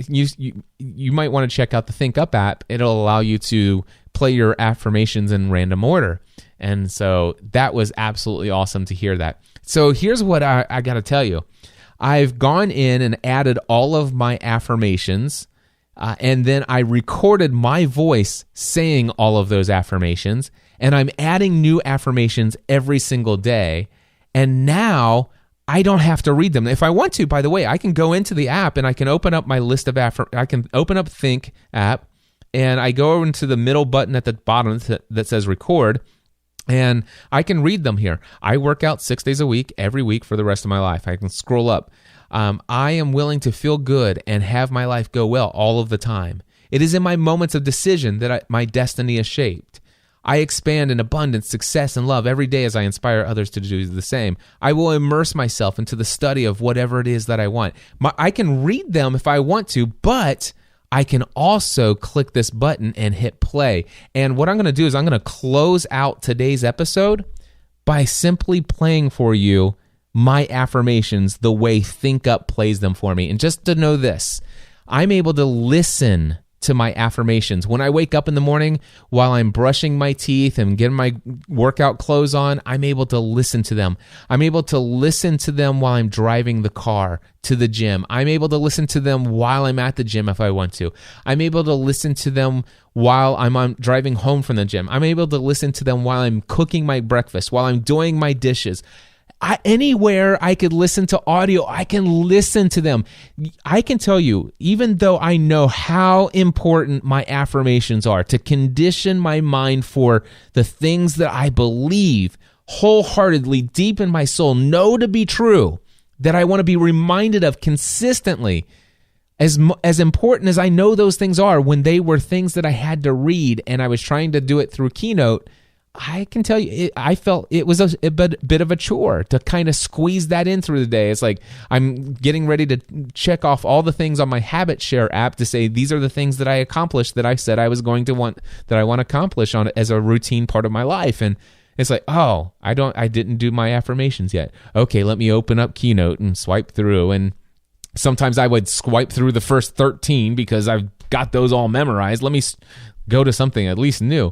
want to check out the ThinkUp app. It'll allow you to play your affirmations in random order. And so that was absolutely awesome to hear that. So here's what I got to tell you. I've gone in and added all of my affirmations, and then I recorded my voice saying all of those affirmations, and I'm adding new affirmations every single day, and now I don't have to read them. If I want to, by the way, I can go into the app and I can open up my list of I can open up Think app, and I go into the middle button at the bottom that says record. And I can read them here. I work out 6 days a week, every week for the rest of my life. I can scroll up. I am willing to feel good and have my life go well all of the time. It is in my moments of decision that my destiny is shaped. I expand in abundance, success, and love every day as I inspire others to do the same. I will immerse myself into the study of whatever it is that I want. I can read them if I want to, but I can also click this button and hit play. And what I'm going to do is I'm going to close out today's episode by simply playing for you my affirmations the way ThinkUp plays them for me. And just to know this, I'm able to listen to my affirmations. When I wake up in the morning while I'm brushing my teeth and getting my workout clothes on, I'm able to listen to them. I'm able to listen to them while I'm driving the car to the gym. I'm able to listen to them while I'm at the gym if I want to. I'm able to listen to them while I'm driving home from the gym. I'm able to listen to them while I'm cooking my breakfast, while I'm doing my dishes. Anywhere I could listen to audio, I can listen to them. I can tell you, even though I know how important my affirmations are to condition my mind for the things that I believe wholeheartedly deep in my soul know to be true, that I want to be reminded of consistently, as important as I know those things are, when they were things that I had to read and I was trying to do it through Keynote, I can tell you, I felt it was a bit of a chore to kind of squeeze that in through the day. It's like I'm getting ready to check off all the things on my Habit Share app to say these are the things that I accomplished that I said I was going to want to accomplish on as a routine part of my life. And it's like, oh, I didn't do my affirmations yet. Okay, let me open up Keynote and swipe through. And sometimes I would swipe through the first 13 because I've got those all memorized. Let me go to something at least new.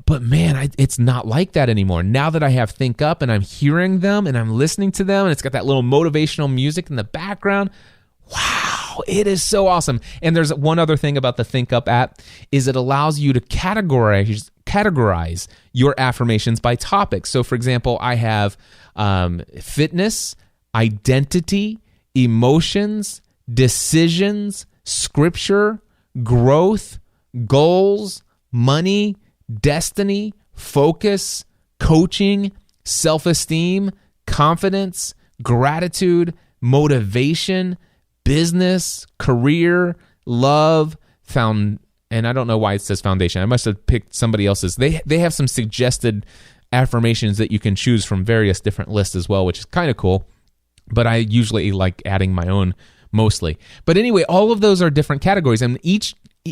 But man, it's not like that anymore. Now that I have ThinkUp and I'm hearing them and I'm listening to them and it's got that little motivational music in the background, wow, it is so awesome. And there's one other thing about the ThinkUp app is it allows you to categorize your affirmations by topics. So for example, I have fitness, identity, emotions, decisions, scripture, growth, goals, money, destiny, focus, coaching, self-esteem, confidence, gratitude, motivation, business, career, love, and I don't know why it says foundation. I must have picked somebody else's. They have some suggested affirmations that you can choose from various different lists as well, which is kind of cool. But I usually like adding my own mostly. But anyway, all of those are different categories, and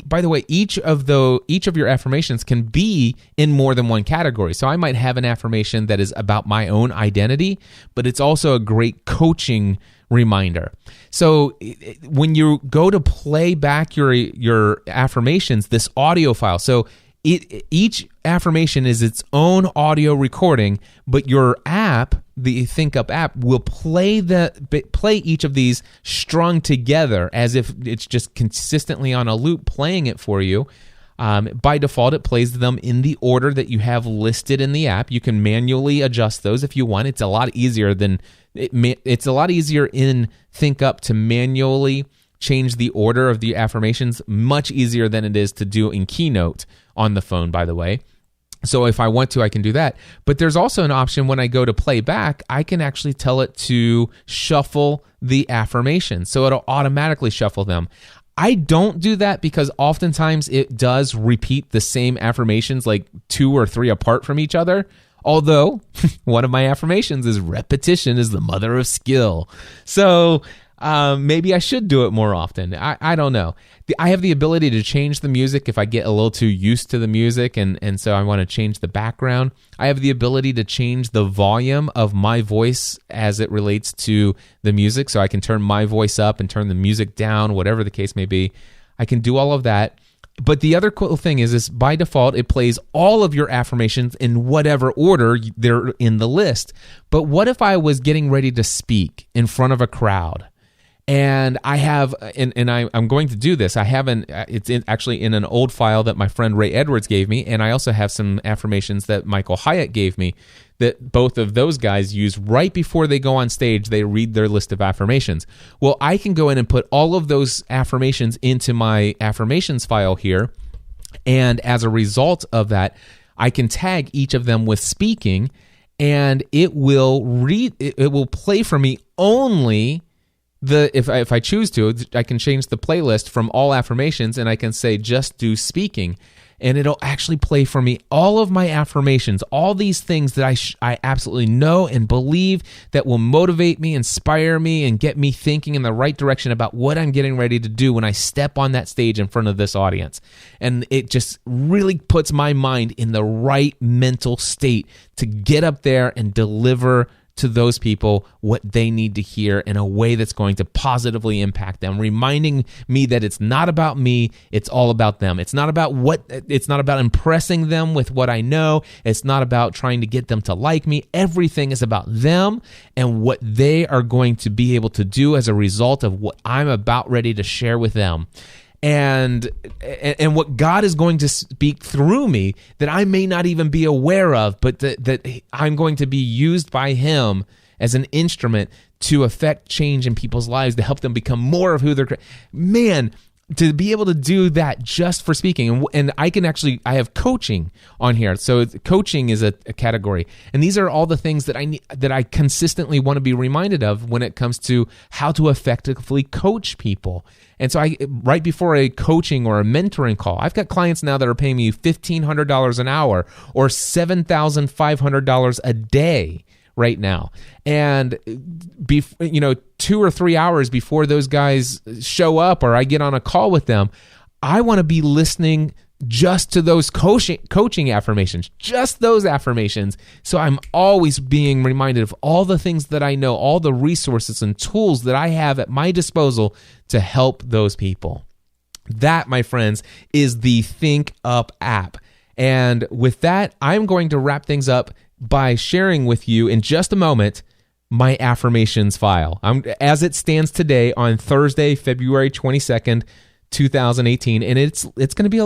by the way, each of your affirmations can be in more than one category. So I might have an affirmation that is about my own identity, but it's also a great coaching reminder. So when you go to play back your affirmations, this audio file, so each affirmation is its own audio recording, but your app, the ThinkUp app, will play each of these strung together as if it's just consistently on a loop playing it for you. By default, it plays them in the order that you have listed in the app. You can manually adjust those if you want. It's a lot easier in ThinkUp to manually change the order of the affirmations, much easier than it is to do in Keynote on the phone, by the way. So if I want to, I can do that. But there's also an option when I go to play back, I can actually tell it to shuffle the affirmations. So it'll automatically shuffle them. I don't do that because oftentimes it does repeat the same affirmations like 2 or 3 apart from each other. Although one of my affirmations is repetition is the mother of skill. So maybe I should do it more often. I don't know. I have the ability to change the music if I get a little too used to the music, and so I want to change the background. I have the ability to change the volume of my voice as it relates to the music, so I can turn my voice up and turn the music down, whatever the case may be. I can do all of that. But the other cool thing is by default, it plays all of your affirmations in whatever order they're in the list. But what if I was getting ready to speak in front of a crowd? And I have, and I'm going to do this. It's actually in an old file that my friend Ray Edwards gave me, and I also have some affirmations that Michael Hyatt gave me that both of those guys use right before they go on stage. They read their list of affirmations. Well, I can go in and put all of those affirmations into my affirmations file here, and as a result of that, I can tag each of them with speaking, and it will play for me only if I choose to. I can change the playlist from all affirmations, and I can say just do speaking, and it'll actually play for me all of my affirmations, all these things that I absolutely know and believe that will motivate me, inspire me, and get me thinking in the right direction about what I'm getting ready to do when I step on that stage in front of this audience. And it just really puts my mind in the right mental state to get up there and deliver to those people what they need to hear in a way that's going to positively impact them, reminding me that it's not about me, it's all about them. It's not about impressing them with what I know. It's not about trying to get them to like me. Everything is about them and what they are going to be able to do as a result of what I'm about ready to share with them. And what God is going to speak through me that I may not even be aware of, but that I'm going to be used by Him as an instrument to affect change in people's lives, to help them become more of who they're. Man, to be able to do that just for speaking. And I have coaching on here. So coaching is a category. And these are all the things that I consistently want to be reminded of when it comes to how to effectively coach people. And so right before a coaching or a mentoring call, I've got clients now that are paying me $1,500 an hour or $7,500 a day right now. And 2 or 3 hours before those guys show up or I get on a call with them, I want to be listening just to those coaching affirmations, just those affirmations. So I'm always being reminded of all the things that I know, all the resources and tools that I have at my disposal to help those people. That, my friends, is the ThinkUp app. And with that, I'm going to wrap things up by sharing with you in just a moment my affirmations file. As it stands today on Thursday, February 22nd, 2018, and it's going to be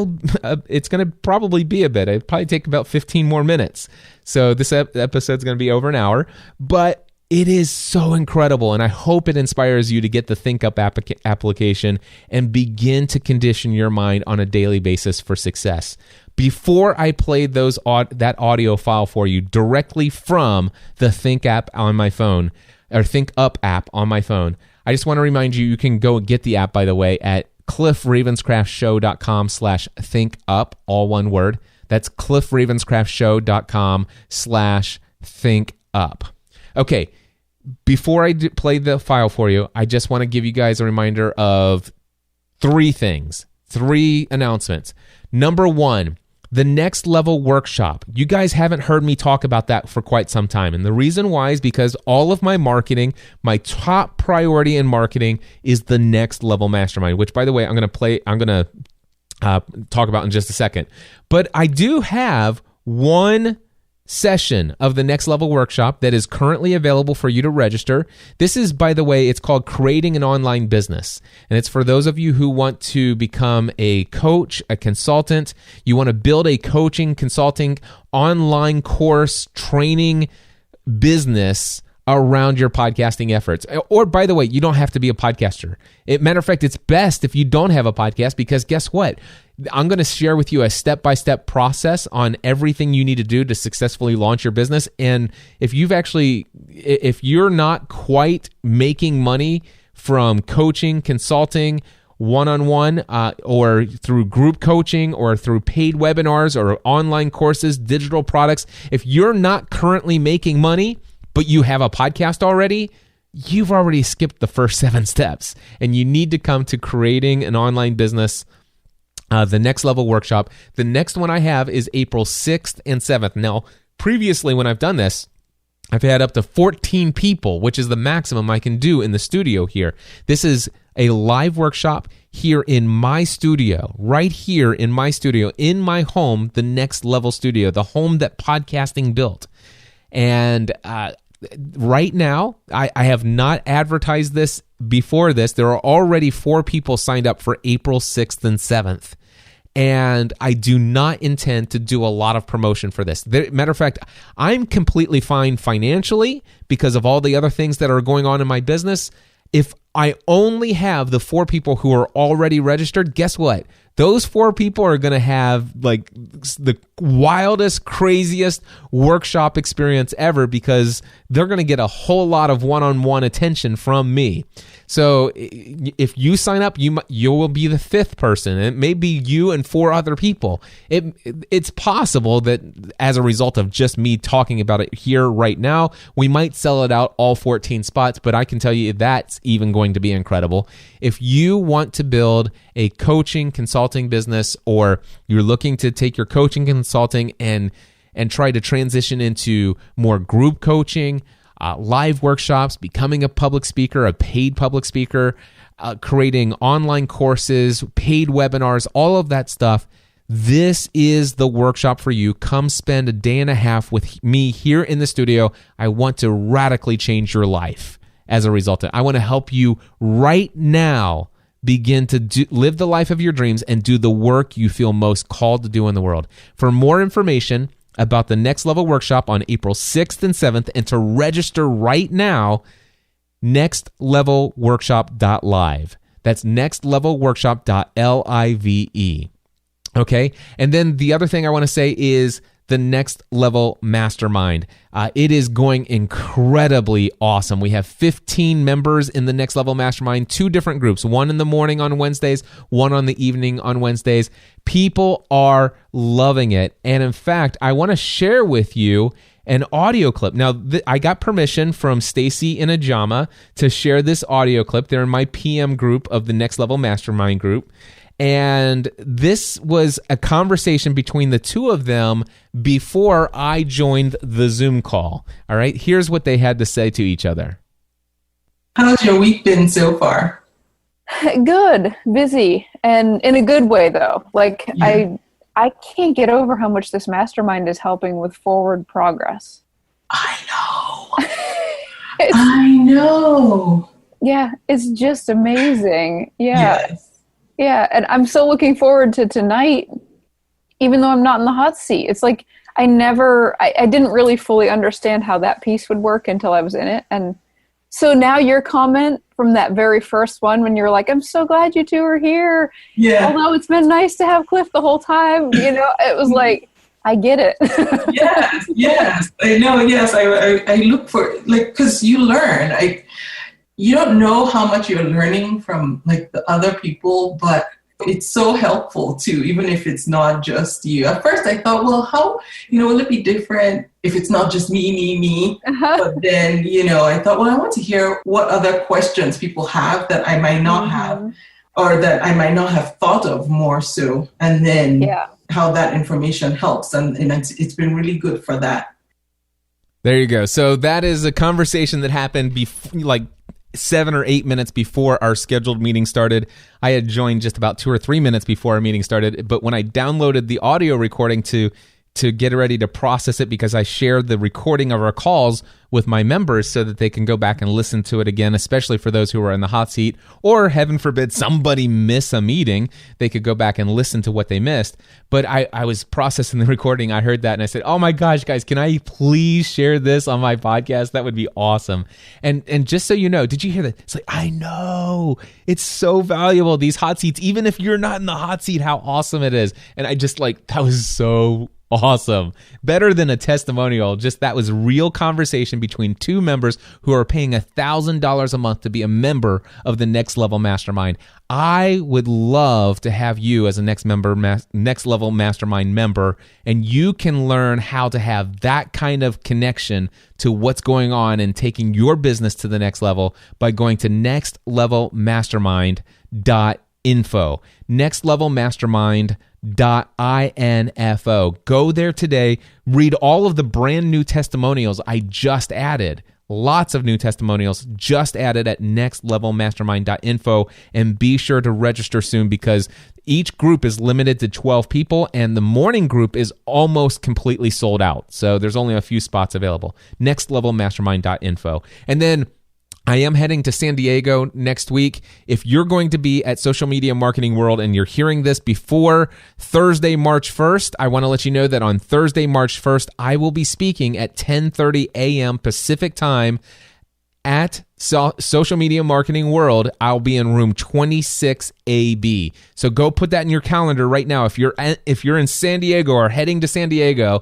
it's going to probably be a bit. It'll probably take about 15 more minutes. So this episode's going to be over an hour, but it is so incredible, and I hope it inspires you to get the ThinkUp application and begin to condition your mind on a daily basis for success. Before I played that audio file for you directly from the ThinkUp on my phone, or ThinkUp app on my phone, I just want to remind you, you can go get the app, by the way, at cliffravenscraftshow.com/thinkup, all one word. That's cliffravenscraftshow.com/thinkup. Okay, before I play the file for you, I just want to give you guys a reminder of 3 things, 3 announcements. Number 1, the Next Level Workshop. You guys haven't heard me talk about that for quite some time. And the reason why is because all of my marketing, my top priority in marketing is the Next Level Mastermind, which, by the way, I'm going to talk about in just a second. But I do have one session of the Next Level Workshop that is currently available for you to register. This is, by the way, it's called Creating an Online Business. And it's for those of you who want to become a coach, a consultant. You want to build a coaching, consulting, online course, training business around your podcasting efforts. Or, by the way, you don't have to be a podcaster. Matter of fact, it's best if you don't have a podcast, because guess what? I'm going to share with you a step-by-step process on everything you need to do to successfully launch your business. And if you're not quite making money from coaching, consulting, one-on-one, or through group coaching, or through paid webinars, or online courses, digital products, if you're not currently making money, but you have a podcast already, you've already skipped the first 7 steps. And you need to come to Creating an Online Business, the Next Level Workshop. The next one I have is April 6th and 7th. Now, previously when I've done this, I've had up to 14 people, which is the maximum I can do in the studio here. This is a live workshop here in my studio, right here in my studio, in my home, the Next Level Studio, the home that podcasting built. And right now, I have not advertised this before this. There are already 4 people signed up for April 6th and 7th. And I do not intend to do a lot of promotion for this. Matter of fact, I'm completely fine financially because of all the other things that are going on in my business. If I only have the 4 people who are already registered, guess what? those 4 people are going to have like the wildest, craziest workshop experience ever because they're going to get a whole lot of one-on-one attention from me. So if you sign up, you will be the 5th person. It may be you and 4 other people. It's possible that as a result of just me talking about it here right now, we might sell it out all 14 spots, but I can tell you that's even going to be incredible. If you want to build a coaching consulting business, or you're looking to take your coaching consulting and try to transition into more group coaching, live workshops, becoming a public speaker, a paid public speaker, creating online courses, paid webinars, all of that stuff, this is the workshop for you. Come spend a day and a half with me here in the studio. I want to radically change your life as a result of it. I want to help you right now begin to live the life of your dreams and do the work you feel most called to do in the world. For more information about the Next Level Workshop on April 6th and 7th, and to register right now, nextlevelworkshop.live. That's nextlevelworkshop.live. Okay? And then the other thing I want to say is the Next Level Mastermind. It is going incredibly awesome. We have 15 members in the Next Level Mastermind, 2 different groups, one in the morning on Wednesdays, one on the evening on Wednesdays. People are loving it. And in fact, I want to share with you an audio clip. Now, I got permission from Stacy and Ajama to share this audio clip. They're in my PM group of the Next Level Mastermind group. And this was a conversation between the 2 of them before I joined the Zoom call. All right, here's what they had to say to each other. How's your week been so far? Good, busy, and in a good way though. Like I can't get over how much this mastermind is helping with forward progress. I know. I know. Yeah, it's just amazing. Yeah. Yes. Yeah, and I'm so looking forward to tonight, even though I'm not in the hot seat. It's like I didn't really fully understand how that piece would work until I was in it. And so now your comment from that very first one, when you're like, I'm so glad you 2 are here. Yeah. Although it's been nice to have Cliff the whole time, it was like, I get it. Yes. I know, yes. I look for, like, because you learn. You don't know how much you're learning from like the other people, but it's so helpful too, even if it's not just you. At first I thought, well, how, will it be different if it's not just me? Uh-huh. But then, I thought, well, I want to hear what other questions people have that I might not have, or that I might not have thought of more so. And then how that information helps. And it's been really good for that. There you go. So that is a conversation that happened before, 7 or 8 minutes before our scheduled meeting started. I had joined just about 2 or 3 minutes before our meeting started, but when I downloaded the audio recording to get ready to process it, because I shared the recording of our calls with my members so that they can go back and listen to it again, especially for those who are in the hot seat, or heaven forbid somebody miss a meeting, they could go back and listen to what they missed. But I was processing the recording, I heard that, and I said, oh my gosh, guys, can I please share this on my podcast? That would be awesome. And just so you know, did you hear that? It's like, I know, it's so valuable, these hot seats, even if you're not in the hot seat, how awesome it is. And I just that was so awesome. Better than a testimonial. Just that was real conversation between 2 members who are paying $1,000 a month to be a member of the Next Level Mastermind. I would love to have you as a Next Level Mastermind member, and you can learn how to have that kind of connection to what's going on and taking your business to the next level by going to nextlevelmastermind.info. nextlevelmastermind.info. Go there today. Read all of the brand new testimonials I just added. Lots of new testimonials just added at nextlevelmastermind.info, and be sure to register soon because each group is limited to 12 people and the morning group is almost completely sold out. So there's only a few spots available. nextlevelmastermind.info. And then I am heading to San Diego next week. If you're going to be at Social Media Marketing World and you're hearing this before Thursday, March 1st, I want to let you know that on Thursday, March 1st, I will be speaking at 10:30 a.m. Pacific time at social media marketing world, I'll be in room 26AB. So go put that in your calendar right now. If you're in San Diego or heading to San Diego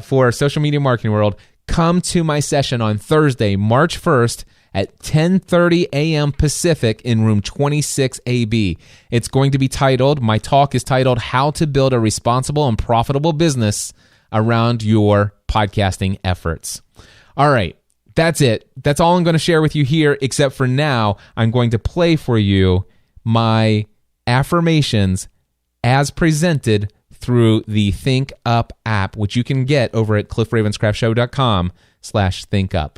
for social media marketing world, come to my session on Thursday, March 1st at 10:30 a.m. Pacific in room 26AB. It's going to be titled, my talk is titled, How to Build a Responsible and Profitable Business Around Your Podcasting Efforts. All right. That's it. That's all I'm going to share with you here, except for now, I'm going to play for you my affirmations as presented through the ThinkUp app, which you can get over at cliffravenscraftshow.com/ThinkUp.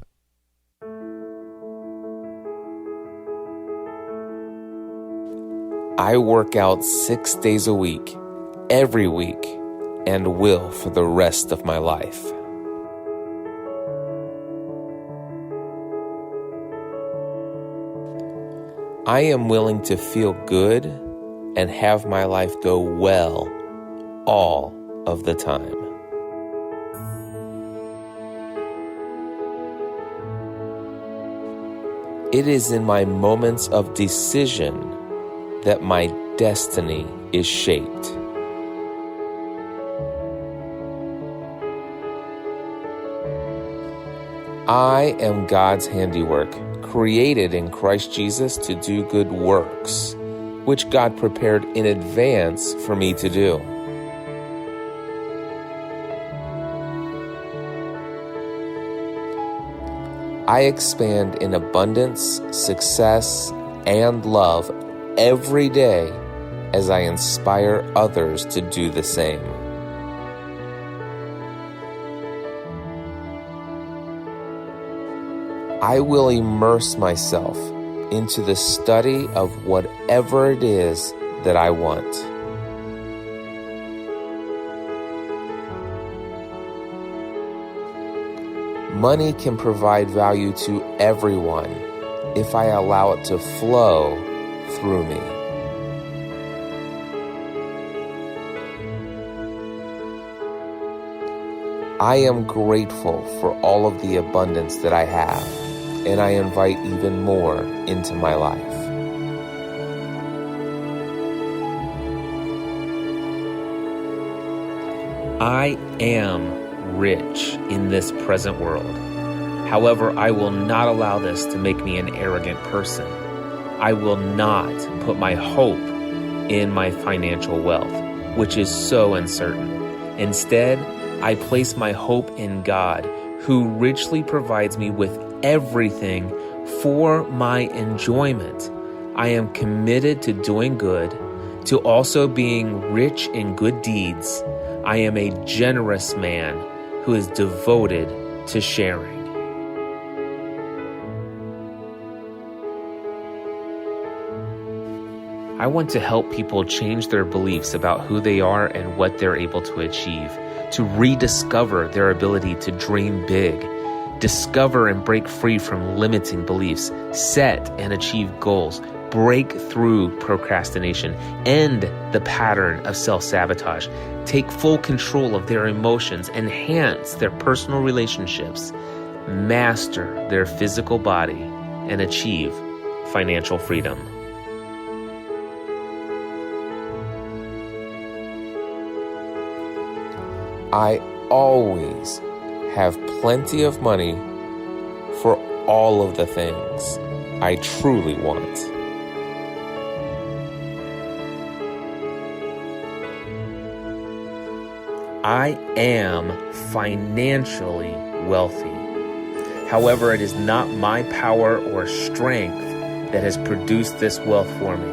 I work out 6 days a week, every week, and will for the rest of my life. I am willing to feel good and have my life go well all of the time. It is in my moments of decision that my destiny is shaped. I am God's handiwork, created in Christ Jesus to do good works, which God prepared in advance for me to do. I expand in abundance, success, and love every day as I inspire others to do the same. I will immerse myself into the study of whatever it is that I want. Money can provide value to everyone if I allow it to flow through me. I am grateful for all of the abundance that I have, and I invite even more into my life. I am rich in this present world. However, I will not allow this to make me an arrogant person. I will not put my hope in my financial wealth, which is so uncertain. Instead, I place my hope in God, who richly provides me with everything for my enjoyment. I am committed to doing good, to also being rich in good deeds. I am a generous man who is devoted to sharing. I want to help people change their beliefs about who they are and what they're able to achieve, to rediscover their ability to dream big, discover and break free from limiting beliefs, set and achieve goals, break through procrastination, end the pattern of self-sabotage, take full control of their emotions, enhance their personal relationships, master their physical body, and achieve financial freedom. I always have plenty of money for all of the things I truly want. I am financially wealthy. However, it is not my power or strength that has produced this wealth for me.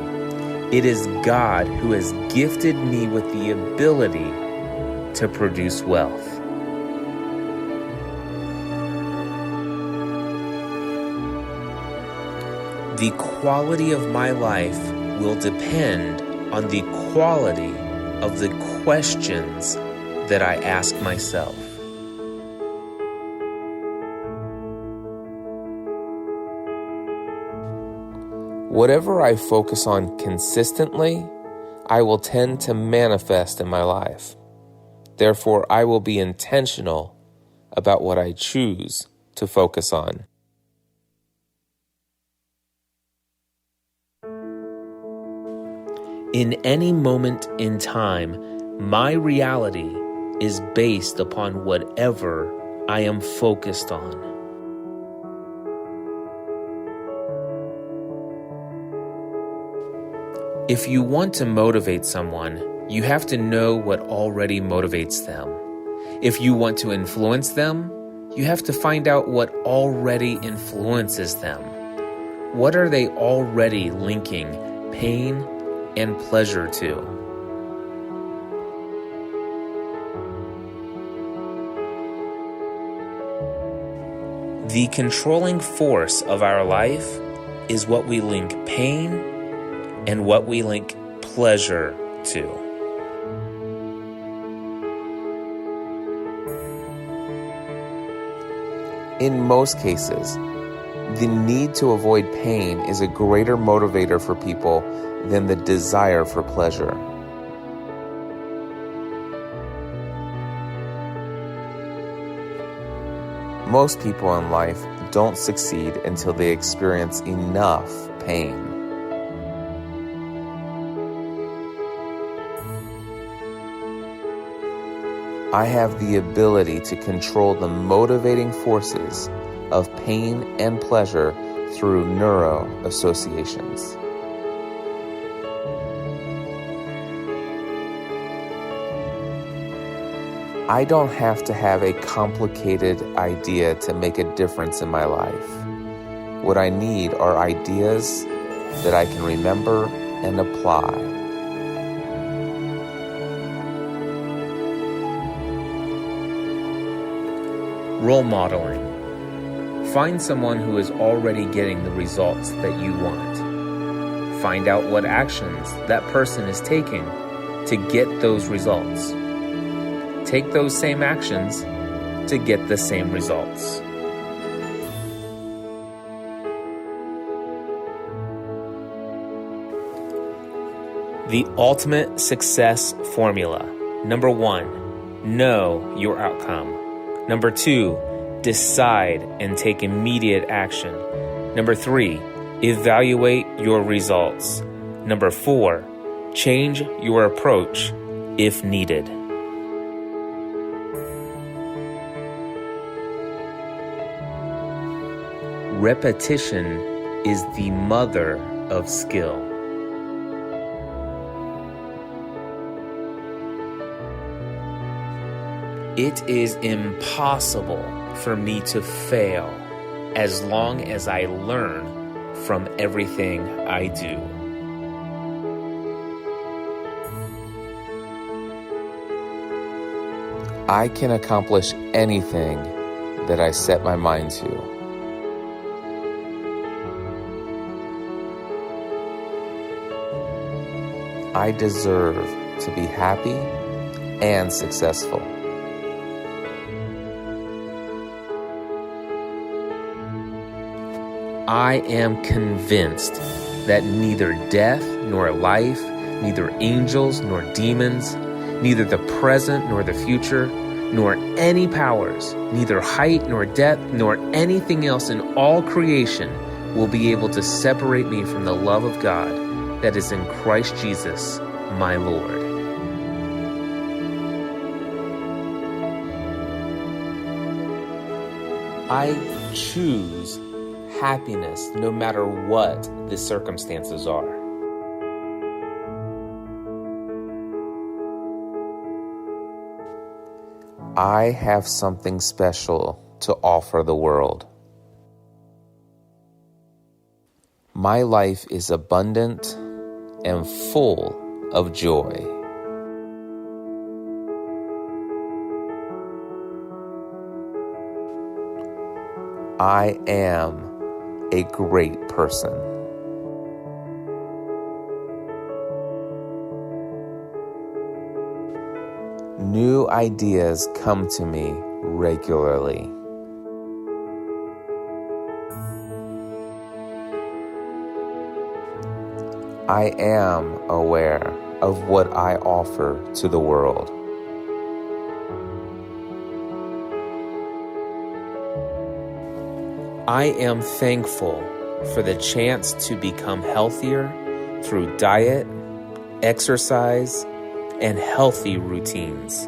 It is God who has gifted me with the ability to produce wealth. The quality of my life will depend on the quality of the questions that I ask myself. Whatever I focus on consistently, I will tend to manifest in my life. Therefore, I will be intentional about what I choose to focus on. In any moment in time, my reality is based upon whatever I am focused on. If you want to motivate someone, you have to know what already motivates them. If you want to influence them, you have to find out what already influences them. What are they already linking pain and pleasure to? The controlling force of our life is what we link pain and what we link pleasure to. In most cases, the need to avoid pain is a greater motivator for people than the desire for pleasure. Most people in life don't succeed until they experience enough pain. I have the ability to control the motivating forces of pain and pleasure through neuro associations. I don't have to have a complicated idea to make a difference in my life. What I need are ideas that I can remember and apply. Role modeling. Find someone who is already getting the results that you want. Find out what actions that person is taking to get those results. Take those same actions to get the same results. The ultimate success formula. Number 1, know your outcome. Number 2, decide and take immediate action. Number 3, evaluate your results. Number 4, change your approach if needed. Repetition is the mother of skill. It is impossible for me to fail as long as I learn from everything I do. I can accomplish anything that I set my mind to. I deserve to be happy and successful. I am convinced that neither death nor life, neither angels nor demons, neither the present nor the future, nor any powers, neither height nor depth, nor anything else in all creation will be able to separate me from the love of God that is in Christ Jesus, my Lord. I choose happiness no matter what the circumstances are. I have something special to offer the world. My life is abundant and full of joy. I am a great person. New ideas come to me regularly. I am aware of what I offer to the world. I am thankful for the chance to become healthier through diet, exercise, and healthy routines.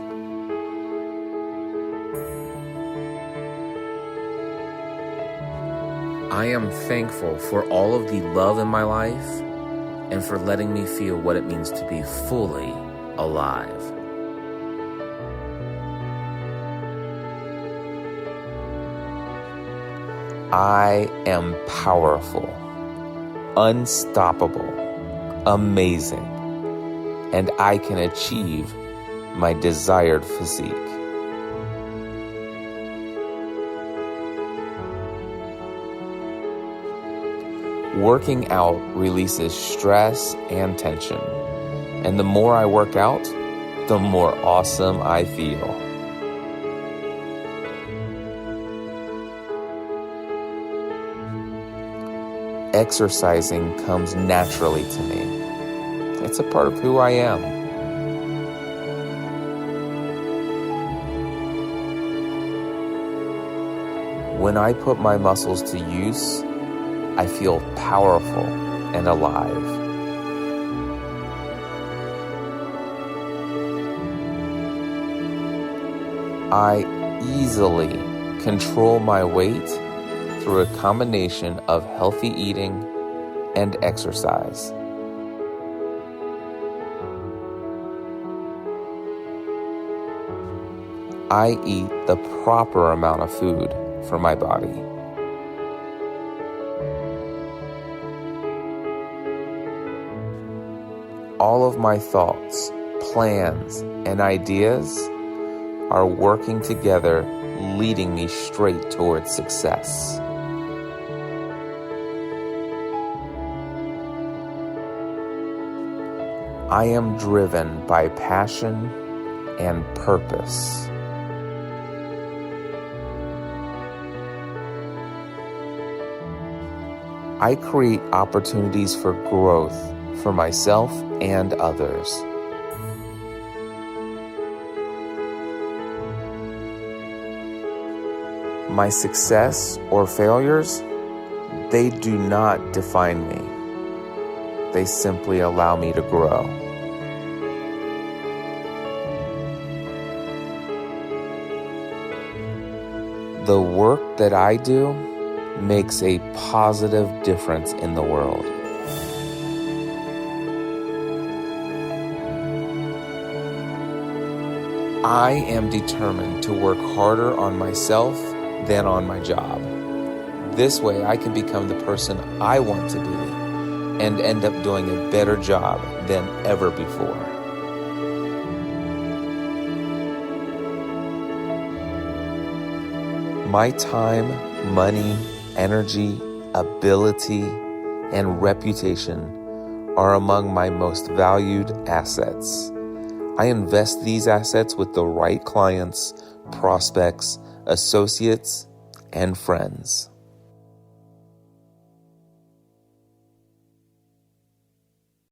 I am thankful for all of the love in my life and for letting me feel what it means to be fully alive. I am powerful, unstoppable, amazing, and I can achieve my desired physique. Working out releases stress and tension, and the more I work out, the more awesome I feel. Exercising comes naturally to me. It's a part of who I am. When I put my muscles to use, I feel powerful and alive. I easily control my weight through a combination of healthy eating and exercise. I eat the proper amount of food for my body. All of my thoughts, plans, and ideas are working together, leading me straight towards success. I am driven by passion and purpose. I create opportunities for growth for myself and others. My success or failures, they do not define me. They simply allow me to grow. The work that I do makes a positive difference in the world. I am determined to work harder on myself than on my job. This way I can become the person I want to be and end up doing a better job than ever before. My time, money, energy, ability, and reputation are among my most valued assets. I invest these assets with the right clients, prospects, associates, and friends.